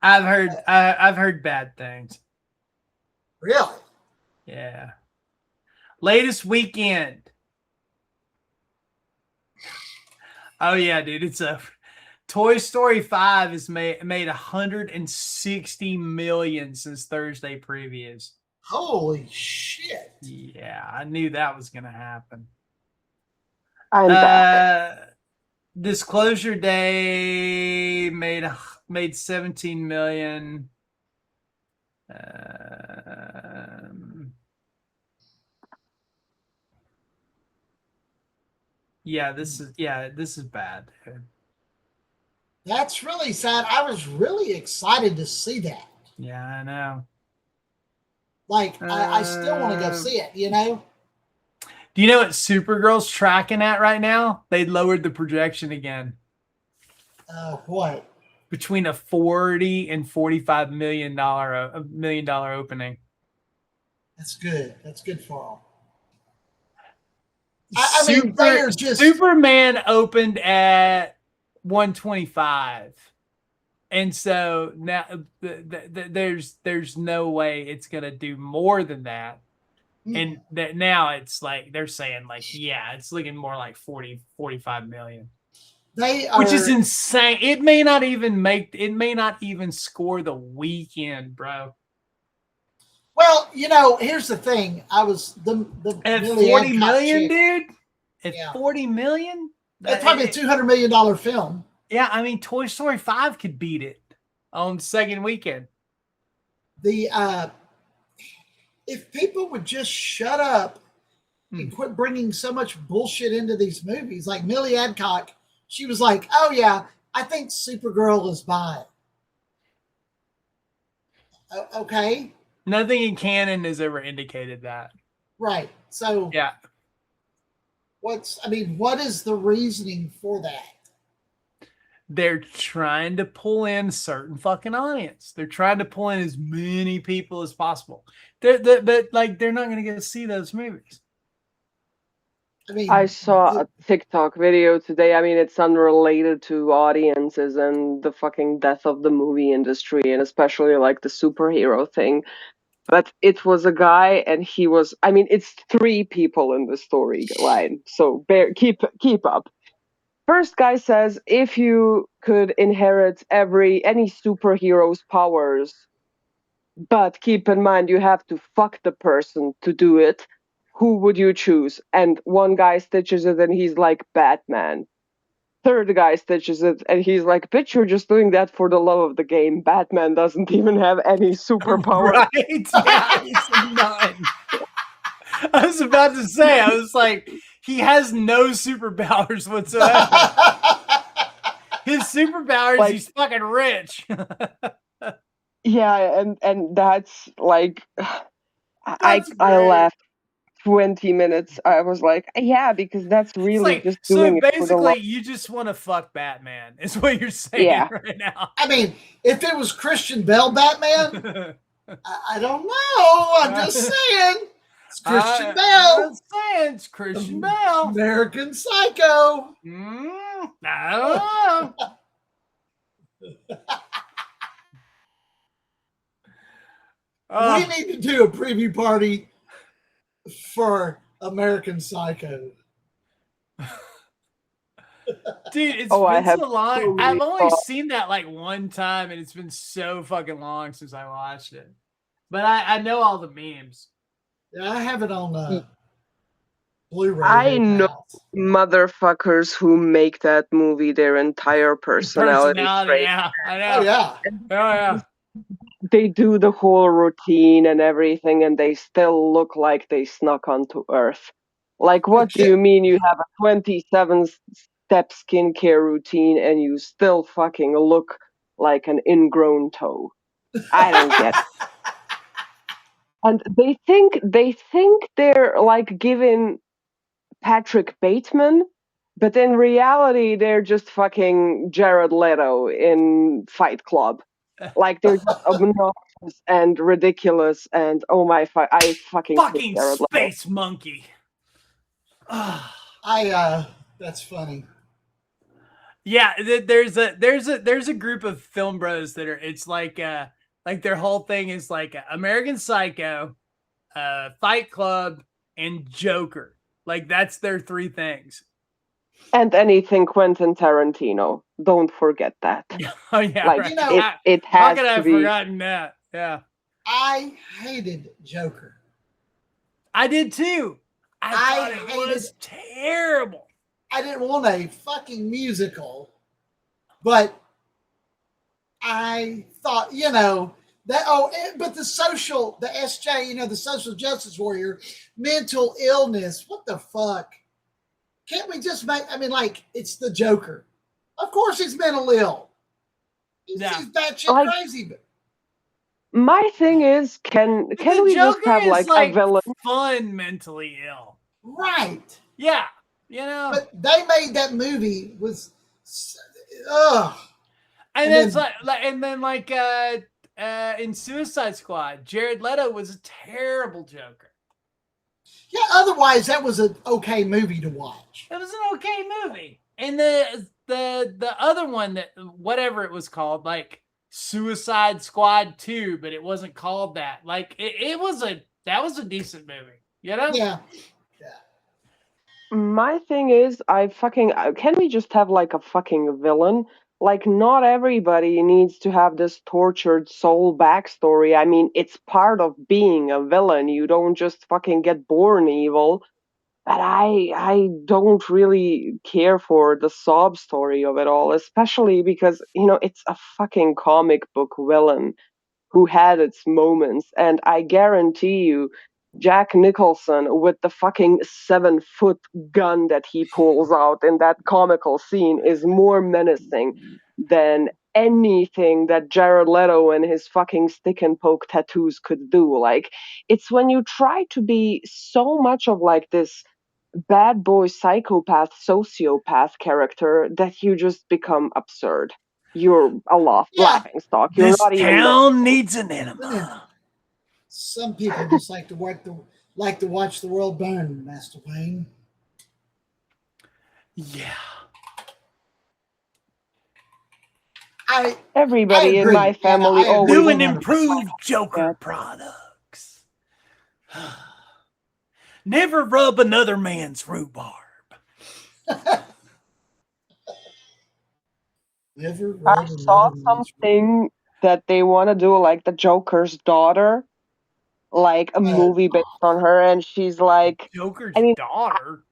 I've heard bad things. Really? Yeah. Latest weekend. Oh yeah, dude, it's a Toy Story 5 has made 160 million since Thursday previews. Holy shit. Yeah, I knew that was gonna happen. I'm back. Disclosure Day made 17 million. Yeah, this is bad. That's really sad. I was really excited to see that. Yeah, I know. Like, I still want to go see it, you know? Do you know what Supergirl's tracking at right now? They lowered the projection again. What? Between a $40 and $45 million opening. That's good. That's good for all. I mean, they are just... Superman opened at 125, and so now there's no way it's gonna do more than that. And that now it's like they're saying like, yeah, it's looking more like 40-45 million. Which is insane. It may not even score the weekend, bro. Well, you know, here's the thing. I was at 40 million, dude. At 40 million, that's probably a $200 million film. Yeah, I mean, Toy Story 5 could beat it on second weekend. If people would just shut up and quit bringing so much bullshit into these movies, like Millie Adcock, she was like, "Oh yeah, I think Supergirl is bi." Okay. Nothing in canon has ever indicated that. Right. So yeah. What is the reasoning for that? They're trying to pull in a certain fucking audience. They're trying to pull in as many people as possible. But like they're not going to get to see those movies. I saw a TikTok video today. I mean, it's unrelated to audiences and the fucking death of the movie industry, and especially like the superhero thing. But it was a guy, and he was. I mean, it's 3 people in the storyline, so keep up. First guy says, if you could inherit any superhero's powers, but keep in mind you have to fuck the person to do it, who would you choose? And one guy stitches it and he's like, Batman. Third guy stitches it and he's like, bitch, you're just doing that for the love of the game. Batman doesn't even have any superpowers. Right? Yeah, he's none. I was about to say, I was like, he has no superpowers whatsoever. His superpowers, like, he's fucking rich. Yeah, and that's like, I laughed 20 minutes. I was like, yeah, because that's really just doing so basically you just want to fuck Batman is what you're saying right now. I mean, if it was Christian Bale Batman, I don't know. I'm just saying. It's Christian Bale. I'm saying it's Christian Bale. American Psycho. I don't know. We need to do a preview party for American Psycho. Dude, it's been so long. I've only seen that like one time, and it's been so fucking long since I watched it. But I know all the memes. Yeah, I have it on Blu-ray here I at the know house. motherfuckers who make that movie their entire personality Personality, trait. yeah, I Oh know. yeah. Oh yeah. They do the whole routine and everything, and they still look like they snuck onto Earth. Like, The what do kid, you mean you have a 27-step skincare routine and you still fucking look like an ingrown toe? I don't get. And they think they're like giving Patrick Bateman, but in reality, they're just fucking Jared Leto in Fight Club. Like they're just obnoxious and ridiculous, and oh my, I fucking hate Fucking Jared Leto. space monkey. that's funny. Yeah, there's a group of film bros that are, it's like their whole thing is like American Psycho, Fight Club, and Joker. Like that's their three things. And anything Quentin Tarantino, don't forget that. Oh yeah, Like You right. know, it How has could I to have be. forgotten that? Yeah, I hated Joker. I did too. I I thought it hated. was terrible. I didn't want a fucking musical, but I thought, that. Oh, but the SJ, the social justice warrior, mental illness. What the fuck? Can't we just make? I mean, like it's the Joker. Of course, he's mentally ill. Yeah, He's batshit Like crazy. But my thing is, but can the we just Joker have is like a like villain? fun mentally ill. right. Yeah, you know. But they made that movie was, ugh. And And it's then and then in Suicide Squad, Jared Leto was a terrible Joker. yeah. Otherwise, that was an okay movie to watch. It was an okay movie. And the other one, that whatever it was called, like Suicide Squad 2, but it wasn't called that. Like it was that was a decent movie, you know? Yeah. My thing is, can we just have like a fucking villain? Like, not everybody needs to have this tortured soul backstory. I mean, it's part of being a villain. You don't just fucking get born evil. But I don't really care for the sob story of it all, especially because, it's a fucking comic book villain who had its moments. And I guarantee you, Jack Nicholson with the fucking 7-foot gun that he pulls out in that comical scene is more menacing than anything that Jared Leto and his fucking stick and poke tattoos could do. Like, it's when you try to be so much of like this bad boy psychopath sociopath character that you just become absurd. You're a Yeah. laughing stock. You're This not even town needs an And then enema. some people just like to watch the world burn, Master Wayne. Yeah. I everybody in agree. my Anna, family I agree always New and 100%. improved Joker that. products. Never rub another man's rhubarb. Never I read saw another man's something that they want to do like the Joker's daughter, like a uh, movie based on her, and she's like, Joker's I mean, daughter.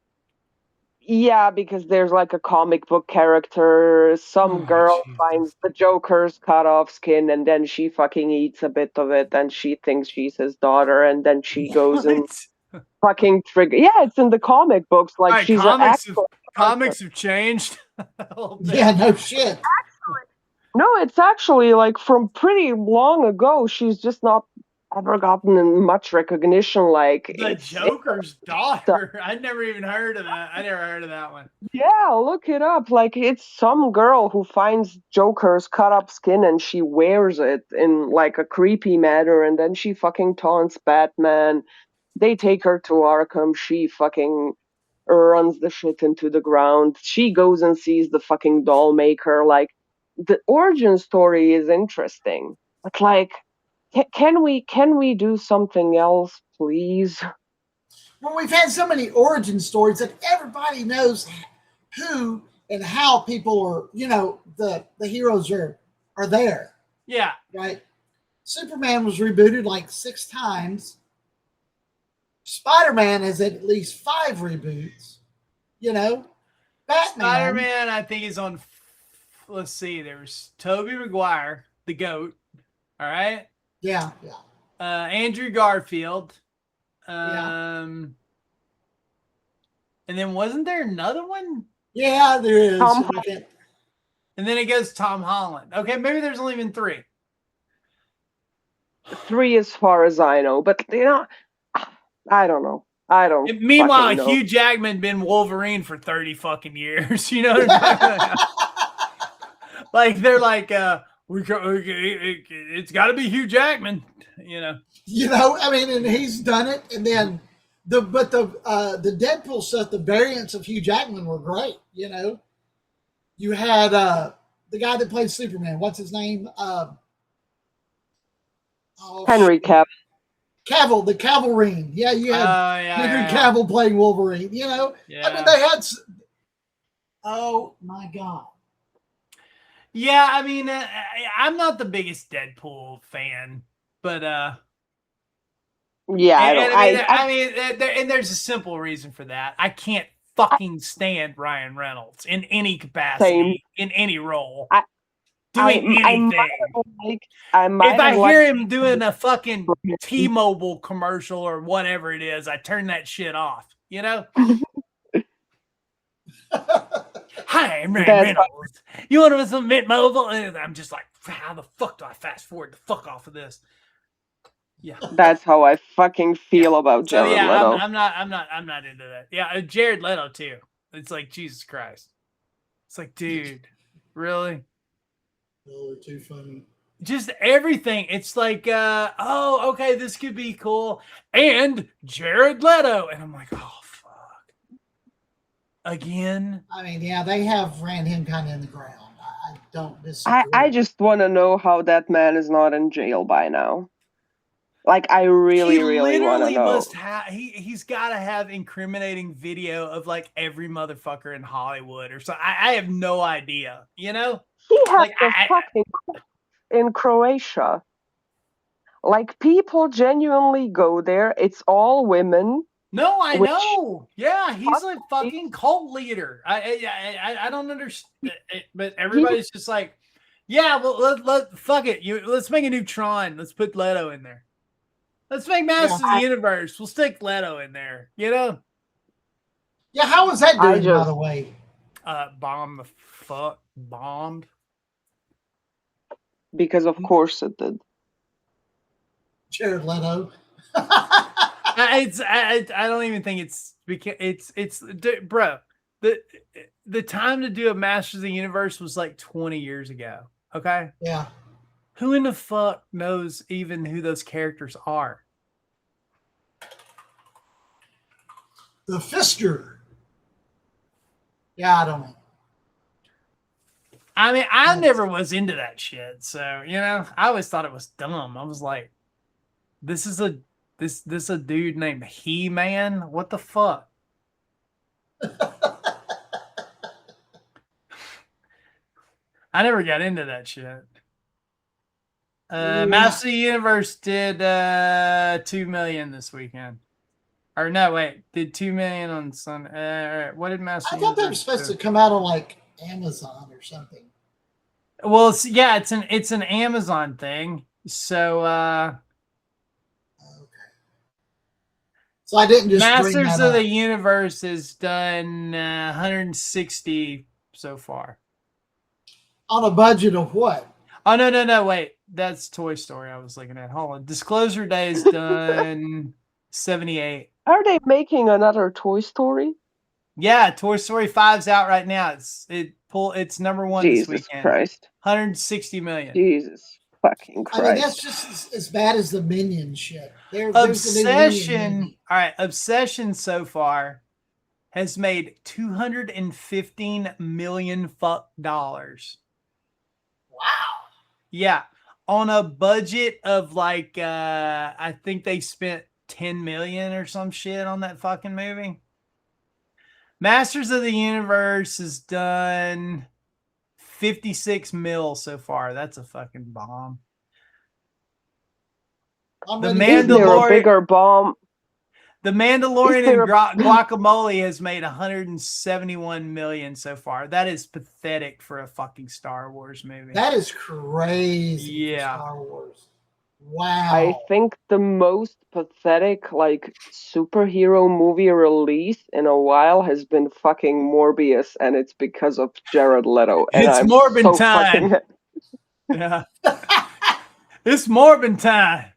yeah, because there's like a comic book character. Some Oh, girl Jesus. finds the Joker's cut off skin and then she fucking eats a bit of it and she thinks she's his daughter and then she goes and What? fucking trigger. Yeah, it's in the comic books. All Like right, she's an actual person. comics have changed a little bit. yeah, no shit. No, it's actually like from pretty long ago. She's just not ever gotten much recognition. Like The it's Joker's daughter. I never even heard of that. I never heard of that one. yeah, look it up. Like it's some girl who finds Joker's cut up skin and she wears it in like a creepy manner and then she fucking taunts Batman. They take her to Arkham. She fucking runs the shit into the ground. She goes and sees the fucking doll maker. Like the origin story is interesting, but like, can we do something else, please? Well, we've had so many origin stories that everybody knows who and how people are, the heroes are there, Yeah. right? Superman was rebooted like 6 times. Spider-Man has at least 5 reboots. You know, Batman. Spider-Man, I think, is on. Let's see. There's Tobey Maguire, the GOAT. All right. Yeah. Andrew Garfield. Yeah. And then wasn't there another one? Yeah, there is. And then it goes Tom Holland. Okay, maybe there's only been 3. 3 as far as I know, but I don't know. I don't. And meanwhile, know. Hugh Jackman been Wolverine for 30 fucking years. You know what I'm talking about? Like they're like, it's got to be Hugh Jackman. You know. I mean, and he's done it. And then the Deadpool stuff, the variants of Hugh Jackman were great. You had the guy that played Superman. What's his name? Henry Cavill. Cavill, the Cavalrine. Yeah, you had Henry Cavill playing Wolverine. I mean, they had. Oh my God. Yeah, I mean, I'm not the biggest Deadpool fan, but yeah, I mean, and there's a simple reason for that. I can't fucking stand Ryan Reynolds in any capacity, in any role, doing anything. If I hear him doing a fucking T-Mobile commercial or whatever it is, I turn that shit off. Hi, I'm Ryan Reynolds. You want to some Mint Mobile? And I'm just like, how the fuck do I fast forward the fuck off of this? Yeah, that's how I fucking feel about Jared Leto. I'm not into that. Yeah, Jared Leto too. It's like Jesus Christ. It's like, dude, really? Oh, too funny. Just everything. It's like, oh, okay, this could be cool. And Jared Leto, and I'm like, oh fuck, again. I mean, yeah, they have ran him kind of in the ground. I don't disagree. I just want to know how that man is not in jail by now. Like, I really want to know. He's got to have incriminating video of like every motherfucker in Hollywood or something. I have no idea. He has fucking in Croatia. Like, people genuinely go there. It's all women. No, I know. Yeah, he's a fucking cult leader. I don't understand it, but everybody's just like, yeah, well, let fuck it. Let's make a new Tron. Let's put Leto in there. Let's make Masters of the Universe. We'll stick Leto in there. Yeah, how was that doing, by the way? Bombed. Because of course it did. Jared Leto. I don't even think it's because it's bro. The time to do a Masters of the Universe was like 20 years ago. Okay. Yeah. Who in the fuck knows even who those characters are? The Fister. Yeah, I don't know. I mean, I never was into that shit. So, I always thought it was dumb. I was like, this is a dude named He-Man? What the fuck? I never got into that shit. Master of the Universe did 2 million this weekend. Or no, wait, did 2 million on Sunday. What did Master? I thought they were supposed to come out on like Amazon or something. Well, it's an Amazon thing. So okay. So I didn't just Masters of the Universe has done 160 so far. On a budget of what? Oh no, wait. That's Toy Story I was looking at. Hold on. Disclosure Day's done 78. Are they making another Toy Story? Yeah, Toy Story 5's out right now. It's number 1 this weekend. Jesus Christ. 160 million. Jesus fucking Christ. I mean, that's just as bad as the Minion shit. Obsession. All right, Obsession so far has made $215 million dollars. Wow. Yeah, on a budget of like I think they spent 10 million or some shit on that fucking movie. Masters of the Universe has done 56 mil so far. That's a fucking bomb. The Mandalorian, bigger bomb. The Mandalorian Is there and Guacamole has made 171 million so far. That is pathetic for a fucking Star Wars movie. That is crazy. Yeah. For Star Wars. Wow. I think the most pathetic like superhero movie release in a while has been fucking Morbius, and it's because of Jared Leto. And It's I'm Morbin so time. fucking Yeah. It's Morbin time.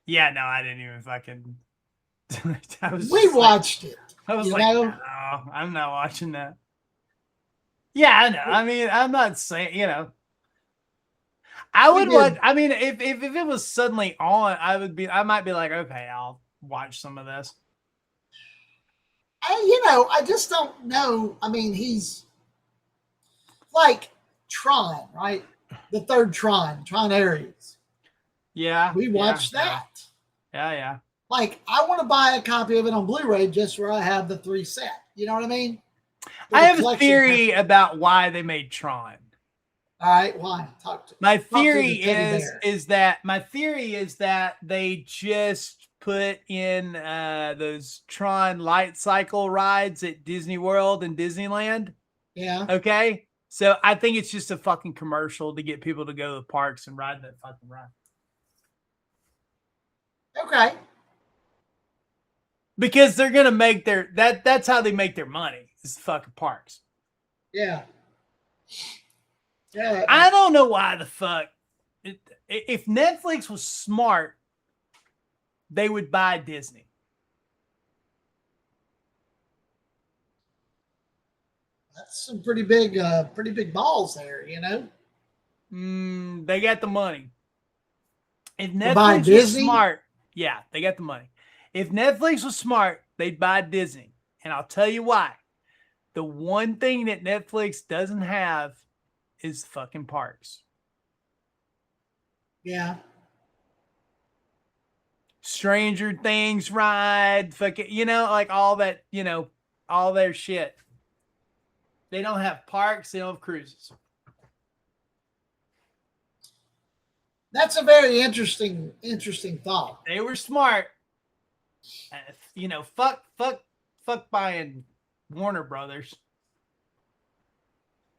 Yeah, no, I didn't even fucking. We watched it. I was you like, know? no, I'm not watching that. Yeah, I know. I mean, I'm not saying, I would watch. I mean, if it was suddenly on, I might be like, okay, I'll watch some of this. I just don't know. I mean, he's like Tron, right? The third Tron Ares. Yeah. We watched that. Yeah. Like, I want to buy a copy of it on Blu-ray just where I have the 3 set. You know what I mean? I have a theory about why they made Tron. All right, why? Talk to my theory is that they just put in those Tron light cycle rides at Disney World and Disneyland. Yeah. Okay. So I think it's just a fucking commercial to get people to go to the parks and ride that fucking ride. Okay. Because they're gonna make that's how they make their money, is the fucking parks. Yeah. Yeah. I don't know why the fuck. If Netflix was smart, they would buy Disney. That's some pretty big balls there, They got the money. If Netflix was smart, yeah, they got the money. If Netflix was smart, they'd buy Disney. And I'll tell you why. The one thing that Netflix doesn't have is fucking parks. Yeah. Stranger Things ride, fucking, like all that, all their shit. They don't have parks, they don't have cruises. That's a very interesting thought. They were smart. Fuck buying Warner Brothers.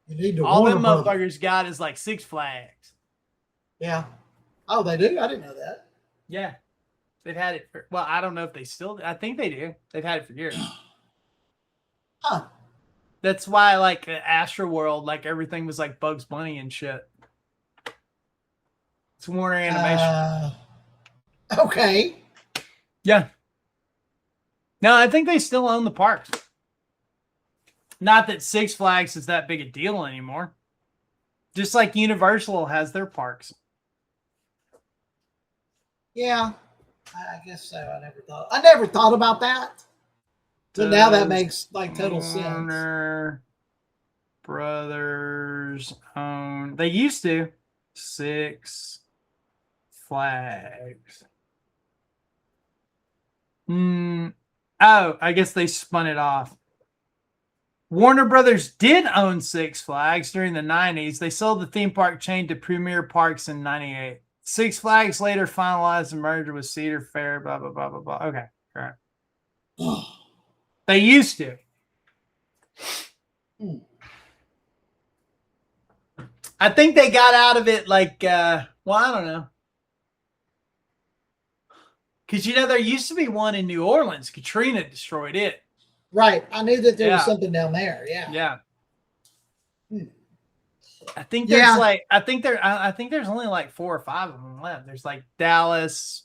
You need to all them motherfuckers got is like Six Flags. Yeah. Oh, they do? I didn't know that. Yeah. They've had it for, well, I don't know if they still, I think they do. They've had it for years. Huh. That's why, like, Astro World, like, everything was like Bugs Bunny and shit. It's Warner Animation. Okay. Yeah. No, I think they still own the parks. Not that Six Flags is that big a deal anymore. Just like Universal has their parks. Yeah, I guess so. I never thought about that. So now that makes like total sense. Warner Brothers own. They used to. Six Flags. Oh, I guess they spun it off. Warner Brothers did own Six Flags during the 90s. They sold the theme park chain to Premier Parks in 98. Six Flags later finalized a merger with Cedar Fair, blah, blah, blah, blah, blah. Okay, all right. They used to. I think they got out of it like, I don't know. Because, there used to be one in New Orleans. Katrina destroyed it. Right. I knew that there was something down there. Yeah. Yeah. I think there's I think there's only like 4 or 5 of them left. There's like Dallas.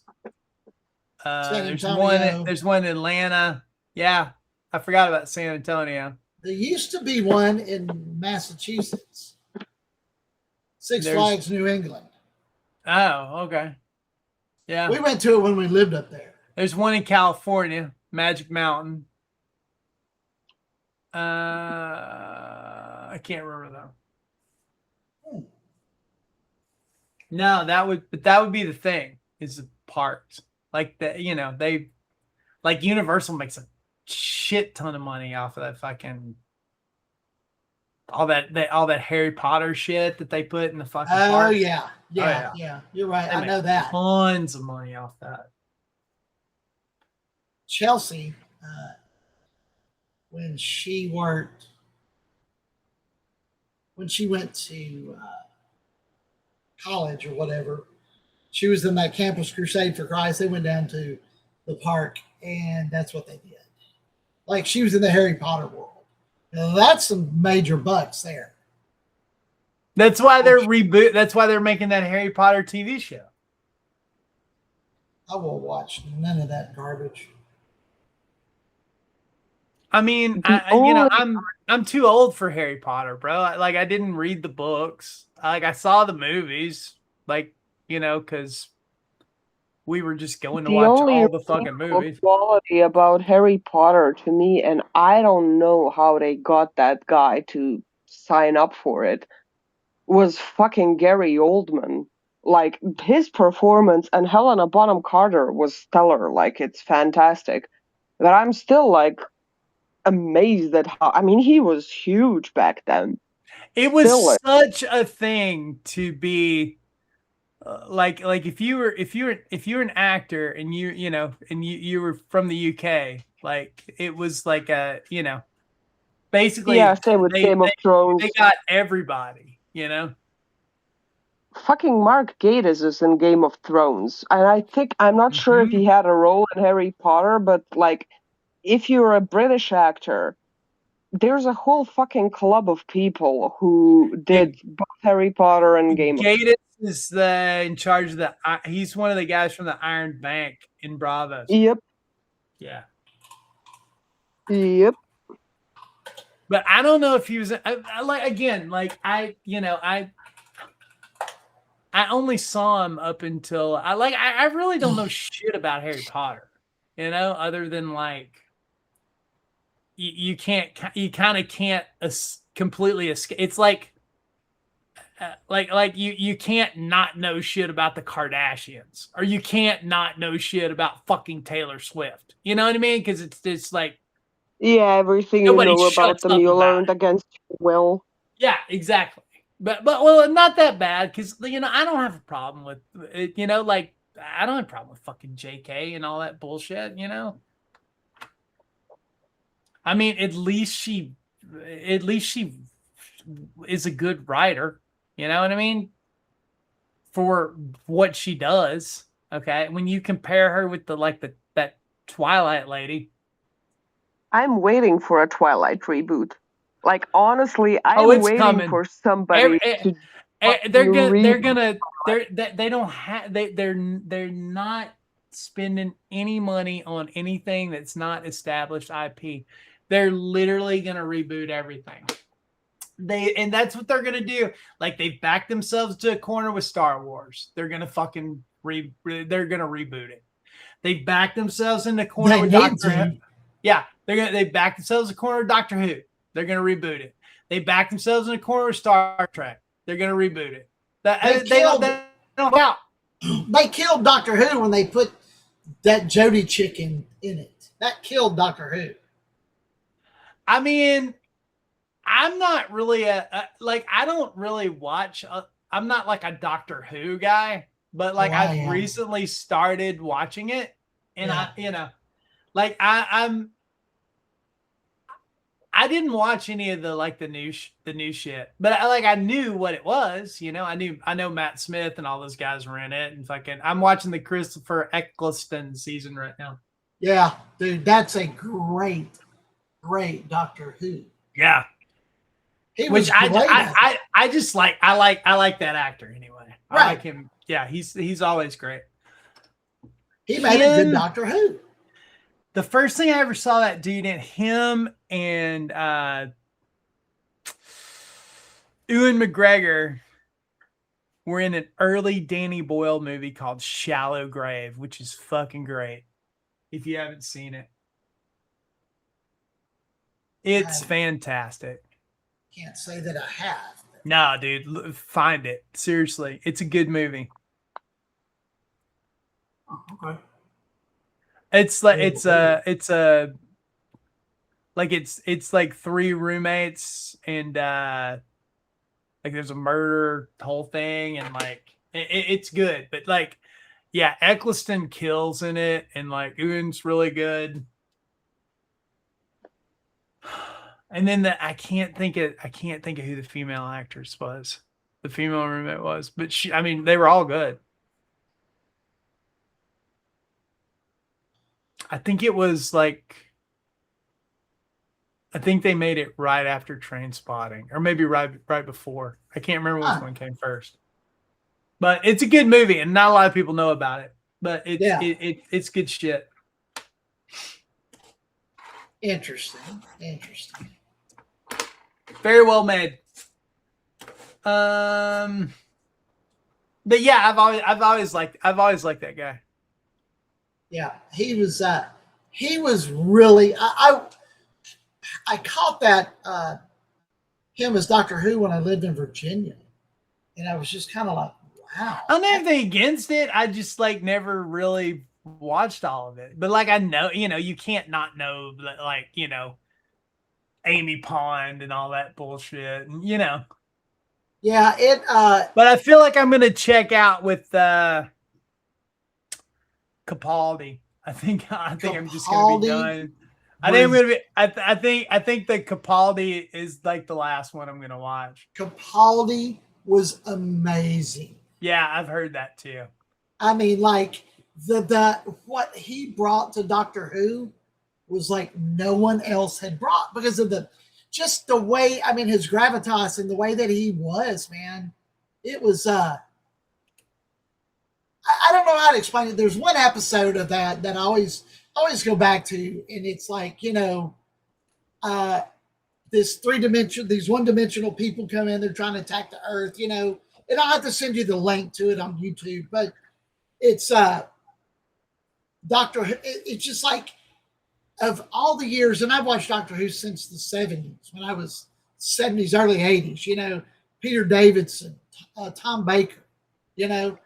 There's one in Atlanta. Yeah. I forgot about San Antonio. There used to be one in Massachusetts. Six Flags New England. Oh, okay. Yeah. We went to it when we lived up there. There's one in California, Magic Mountain. I can't remember though. No, that would be the thing, is the parks. Like that, they like Universal makes a shit ton of money off of that fucking all that Harry Potter shit that they put in the fucking park. Yeah. You're right. I know that. Tons of money off that. Chelsea, when she worked, when she went to college or whatever, she was in that Campus Crusade for Christ. They went down to the park, and that's what they did. Like she was in the Harry Potter world. Now, that's some major bucks there. That's why That's why they're making that Harry Potter TV show. I will watch none of that garbage. I mean, I'm too old for Harry Potter, bro. I didn't read the books. I saw the movies, because we were just going to the watch only all the fucking movies. quality about Harry Potter to me, and I don't know how they got that guy to sign up for it, was fucking Gary Oldman. Like his performance and Helena Bonham Carter was stellar. Like it's fantastic. But I'm still like amazed at how. I mean, he was huge back then. It was Still, such a thing to be like if you were an actor and you were from the UK, like it was like basically yeah. Same with Game of Thrones. they got everybody, Fucking Mark Gatiss is in Game of Thrones, and I think I'm not sure if he had a role in Harry Potter, but like, if you're a British actor, there's a whole fucking club of people who did both Harry Potter and Game of Thrones. Gatiss is in charge of he's one of the guys from the Iron Bank in Bravos. Yep. Yeah. Yep. But I don't know if he was I only saw him up until I really don't know shit about Harry Potter, other than you kind of can't completely escape. It's like you can't not know shit about the Kardashians, or you can't not know shit about fucking Taylor Swift. You know what I mean? Because it's just like, yeah, everything you know about them you learned against your will. Yeah, exactly. But well, not that bad, because I don't have a problem with it. I don't have a problem with fucking JK and all that bullshit. I mean, at least she is a good writer. You know what I mean? For what she does. Okay, when you compare her with that Twilight lady, I'm waiting for a Twilight reboot. Like honestly, I'm waiting coming. for somebody to. They're not spending any money on anything that's not established IP. They're literally gonna reboot everything. And that's what they're gonna do. Like they've backed themselves to a corner with Star Wars. They're gonna fucking they're gonna reboot it. They backed themselves in the corner with Doctor Who. Yeah, they backed themselves in the corner with Doctor Who. They're gonna reboot it. They backed themselves in the corner with Star Trek. They're gonna reboot it. They killed Doctor Who when they put that Jodie chicken in it. That killed Doctor Who. I mean, I'm not really I don't really watch. I'm not like a Doctor Who guy, but I've recently started watching it, and I didn't watch any of the new shit, but I knew what it was. I know Matt Smith and all those guys were in it, and I'm watching the Christopher Eccleston season right now. Yeah, dude, that's a great Doctor Who. Yeah, I like that actor anyway. I like him. Yeah, he's always great. He made a good Doctor Who. The first thing I ever saw that dude in, him and Ewan McGregor were in an early Danny Boyle movie called Shallow Grave, which is fucking great. If you haven't seen it, it's fantastic. Can't say that I have. No, dude, find it. Seriously, it's a good movie. Oh, okay. It's like three roommates, and there's a murder, whole thing, and it's good, but Yeah, Eccleston kills in it, and like Ewan's really good. And then I can't think of who the female actress was. The female roommate was, but they were all good. I think it was like, I think they made it right after Trainspotting, or maybe right before. I can't remember which one came first. But it's a good movie, and not a lot of people know about it. But it's good shit. Interesting. Very well made. But yeah, I've always liked that guy. Yeah, he was really. I caught that him as Doctor Who when I lived in Virginia, and I was just kind of like, wow. I don't have anything against it. I just like never really watched all of it. But like I know, you can't not know, like, Amy Pond and all that bullshit, and Yeah, but I feel like I'm gonna check out with Capaldi. I think I'm just gonna be done. I think I'm gonna be. I think the Capaldi is like the last one I'm gonna watch. Capaldi was amazing. Yeah, I've heard that too. I mean, like the what he brought to Doctor Who was like no one else had brought, because of the way. I mean, his gravitas and the way that he was, man. It was. I don't know how to explain it. There's one episode of that I always go back to, and it's like, these one-dimensional people come in, they're trying to attack the Earth, and I'll have to send you the link to it on YouTube, but it's Doctor Who. It's just like, of all the years, and I've watched Doctor Who since the 70s, when I was 70s, early 80s, Peter Davidson, Tom Baker,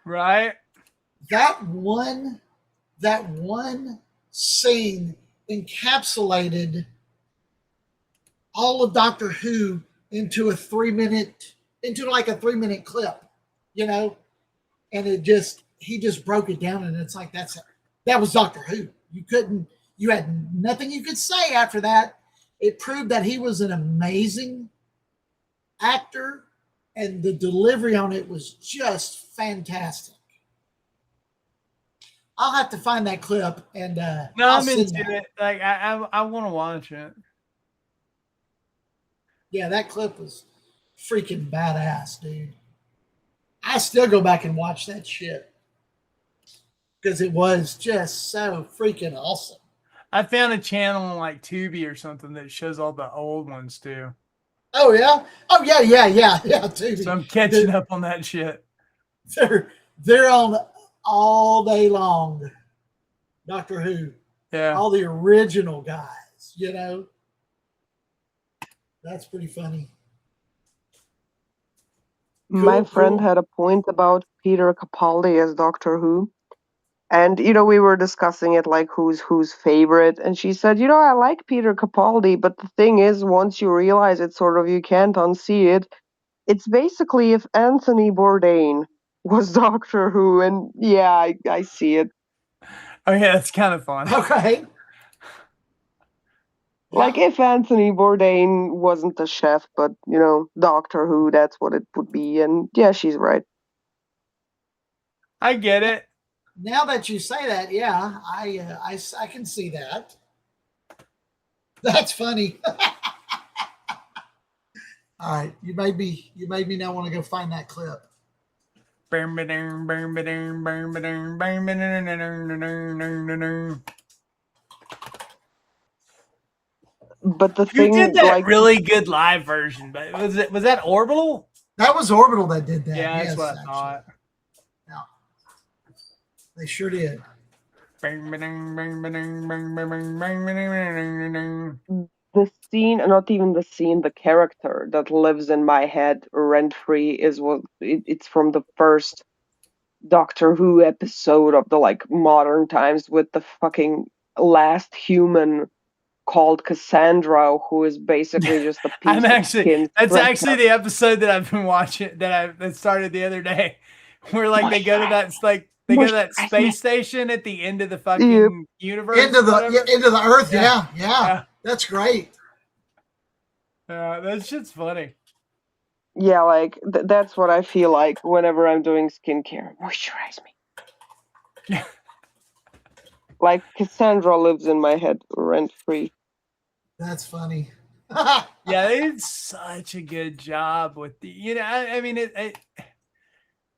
right. That one scene encapsulated all of Doctor Who into a 3-minute clip, and he just broke it down, and it's like, that was Doctor Who. You had nothing you could say after that. It proved that he was an amazing actor, and the delivery on it was just fantastic. I'll have to find that clip, and no, I'm into it. Like I want to watch it. Yeah, that clip was freaking badass, dude. I still go back and watch that shit because it was just so freaking awesome. I found a channel on like Tubi or something that shows all the old ones too. Oh yeah, Tubi. So I'm catching up on that shit. They're on all day long. Doctor Who. Yeah. All the original guys, That's pretty funny. My friend had a point about Peter Capaldi as Doctor Who. And, we were discussing it, like who's favorite. And she said, I like Peter Capaldi, but the thing is, once you realize it, sort of, you can't unsee it. It's basically if Anthony Bourdain was Doctor Who. And yeah, I see it. Oh, yeah, that's kind of fun. Okay. Like if Anthony Bourdain wasn't the chef, but, Doctor Who, that's what it would be. And yeah, she's right. I get it. Now that you say that, yeah, I can see that. That's funny. All right, you made me now want to go find that clip. But the thing, you did that really good live version, but was that Orbital? That was Orbital that did that. Yeah, that's what I thought. No, they sure did. The scene, not even the scene, the character that lives in my head rent-free is it's from the first Doctor Who episode of the like modern times, with the fucking last human called Cassandra, who is basically just a piece of skin. That's actually the episode that I've been watching, that started the other day, where like they go to that, it's like They go to that space station at the end of the fucking universe. Into the Earth. Yeah. That's great. That shit's funny. Yeah, like that's what I feel like whenever I'm doing skincare. Moisturize me. Like Cassandra lives in my head rent free. That's funny. Yeah, they did such a good job with the. I mean,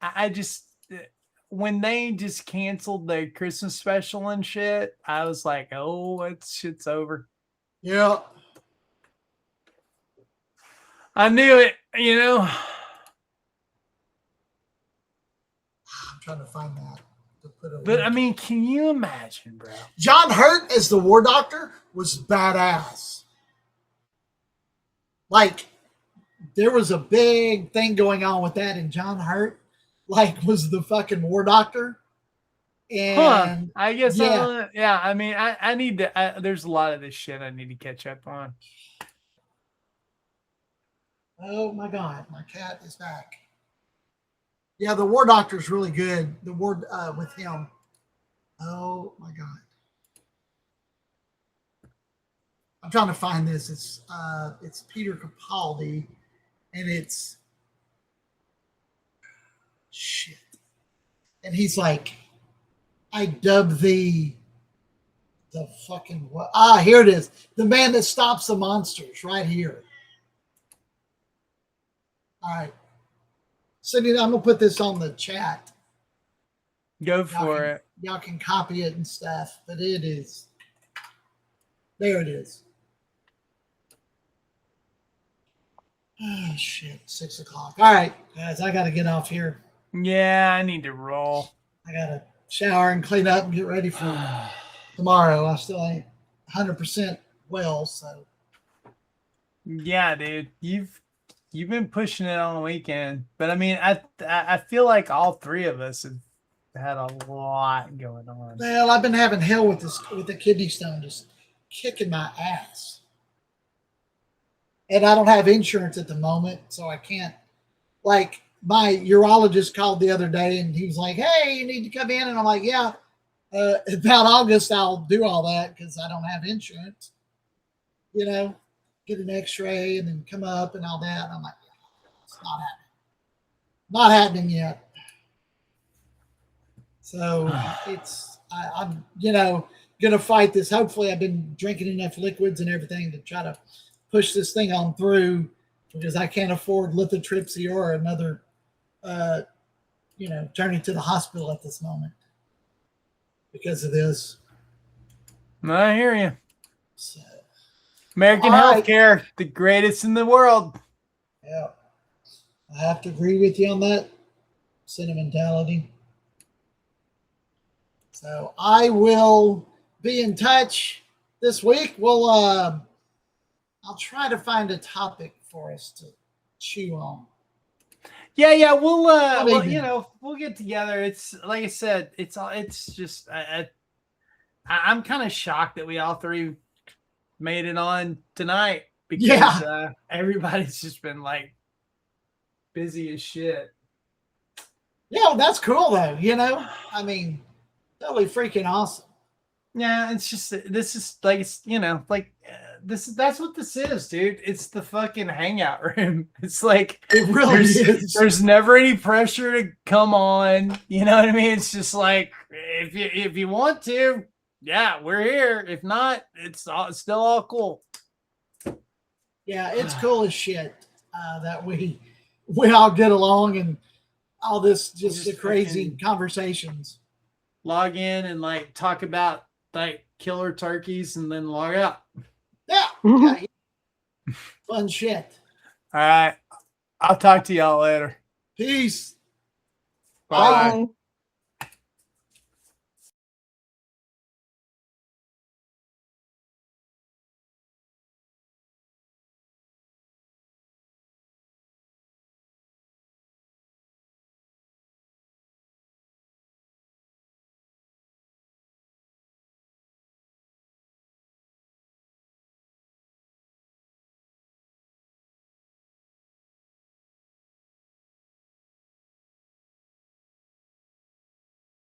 I just when they just canceled their Christmas special and shit, I was like, oh, it's shit's over. Yeah. I knew it, I'm trying to find that. But I mean, can you imagine, bro? John Hurt as the War Doctor was badass. Like, there was a big thing going on with that, and John Hurt, was the fucking War Doctor. And I guess, I mean, I need to. There's a lot of this shit I need to catch up on. Oh my God, my cat is back. Yeah, the War Doctor is really good. The War with him. Oh my God. I'm trying to find this. It's Peter Capaldi, and it's shit. And he's like, I dub the fucking what? Here it is. The man that stops the monsters, right here. All right. Cindy, I'm gonna put this on the chat. Go for it. Y'all can copy it and stuff, but it is. There it is. Oh shit! 6 o'clock. All right, guys, I gotta get off here. Yeah, I need to roll. I gotta shower and clean up and get ready for tomorrow. I still ain't 100% well, so. Yeah, dude, you've been pushing it on the weekend, but I mean, I feel like all three of us have had a lot going on. Well, I've been having hell with the kidney stone, just kicking my ass. And I don't have insurance at the moment, so I can't. Like, my urologist called the other day, and he was like, hey, you need to come in. And I'm like, yeah, about August, I'll do all that because I don't have insurance. Get an x-ray and then come up and all that. And I'm like, it's not happening. Not happening yet. So I'm going to fight this. Hopefully I've been drinking enough liquids and everything to try to push this thing on through because I can't afford lithotripsy or another, journey to the hospital at this moment because of this. I hear you. So, American healthcare, the greatest in the world. Yeah. I have to agree with you on that sentimentality. So I will be in touch this week. I'll try to find a topic for us to chew on. Yeah, we'll get together. It's like I said, it's just I'm kind of shocked that we all three made it on tonight because everybody's just been like busy as shit. Yeah, well, that's cool though. I mean, totally freaking awesome. Yeah, it's just this is like that's what this is, dude. It's the fucking hangout room. It's like it really is. There's never any pressure to come on. You know what I mean? It's just like if you want to, yeah, we're here. If not, it's still all cool. Yeah, it's cool as shit that we all get along and all this just the crazy conversations. Log in and like talk about like killer turkeys and then log out. Yeah. Fun shit. All right. I'll talk to y'all later. Peace. Bye. Bye.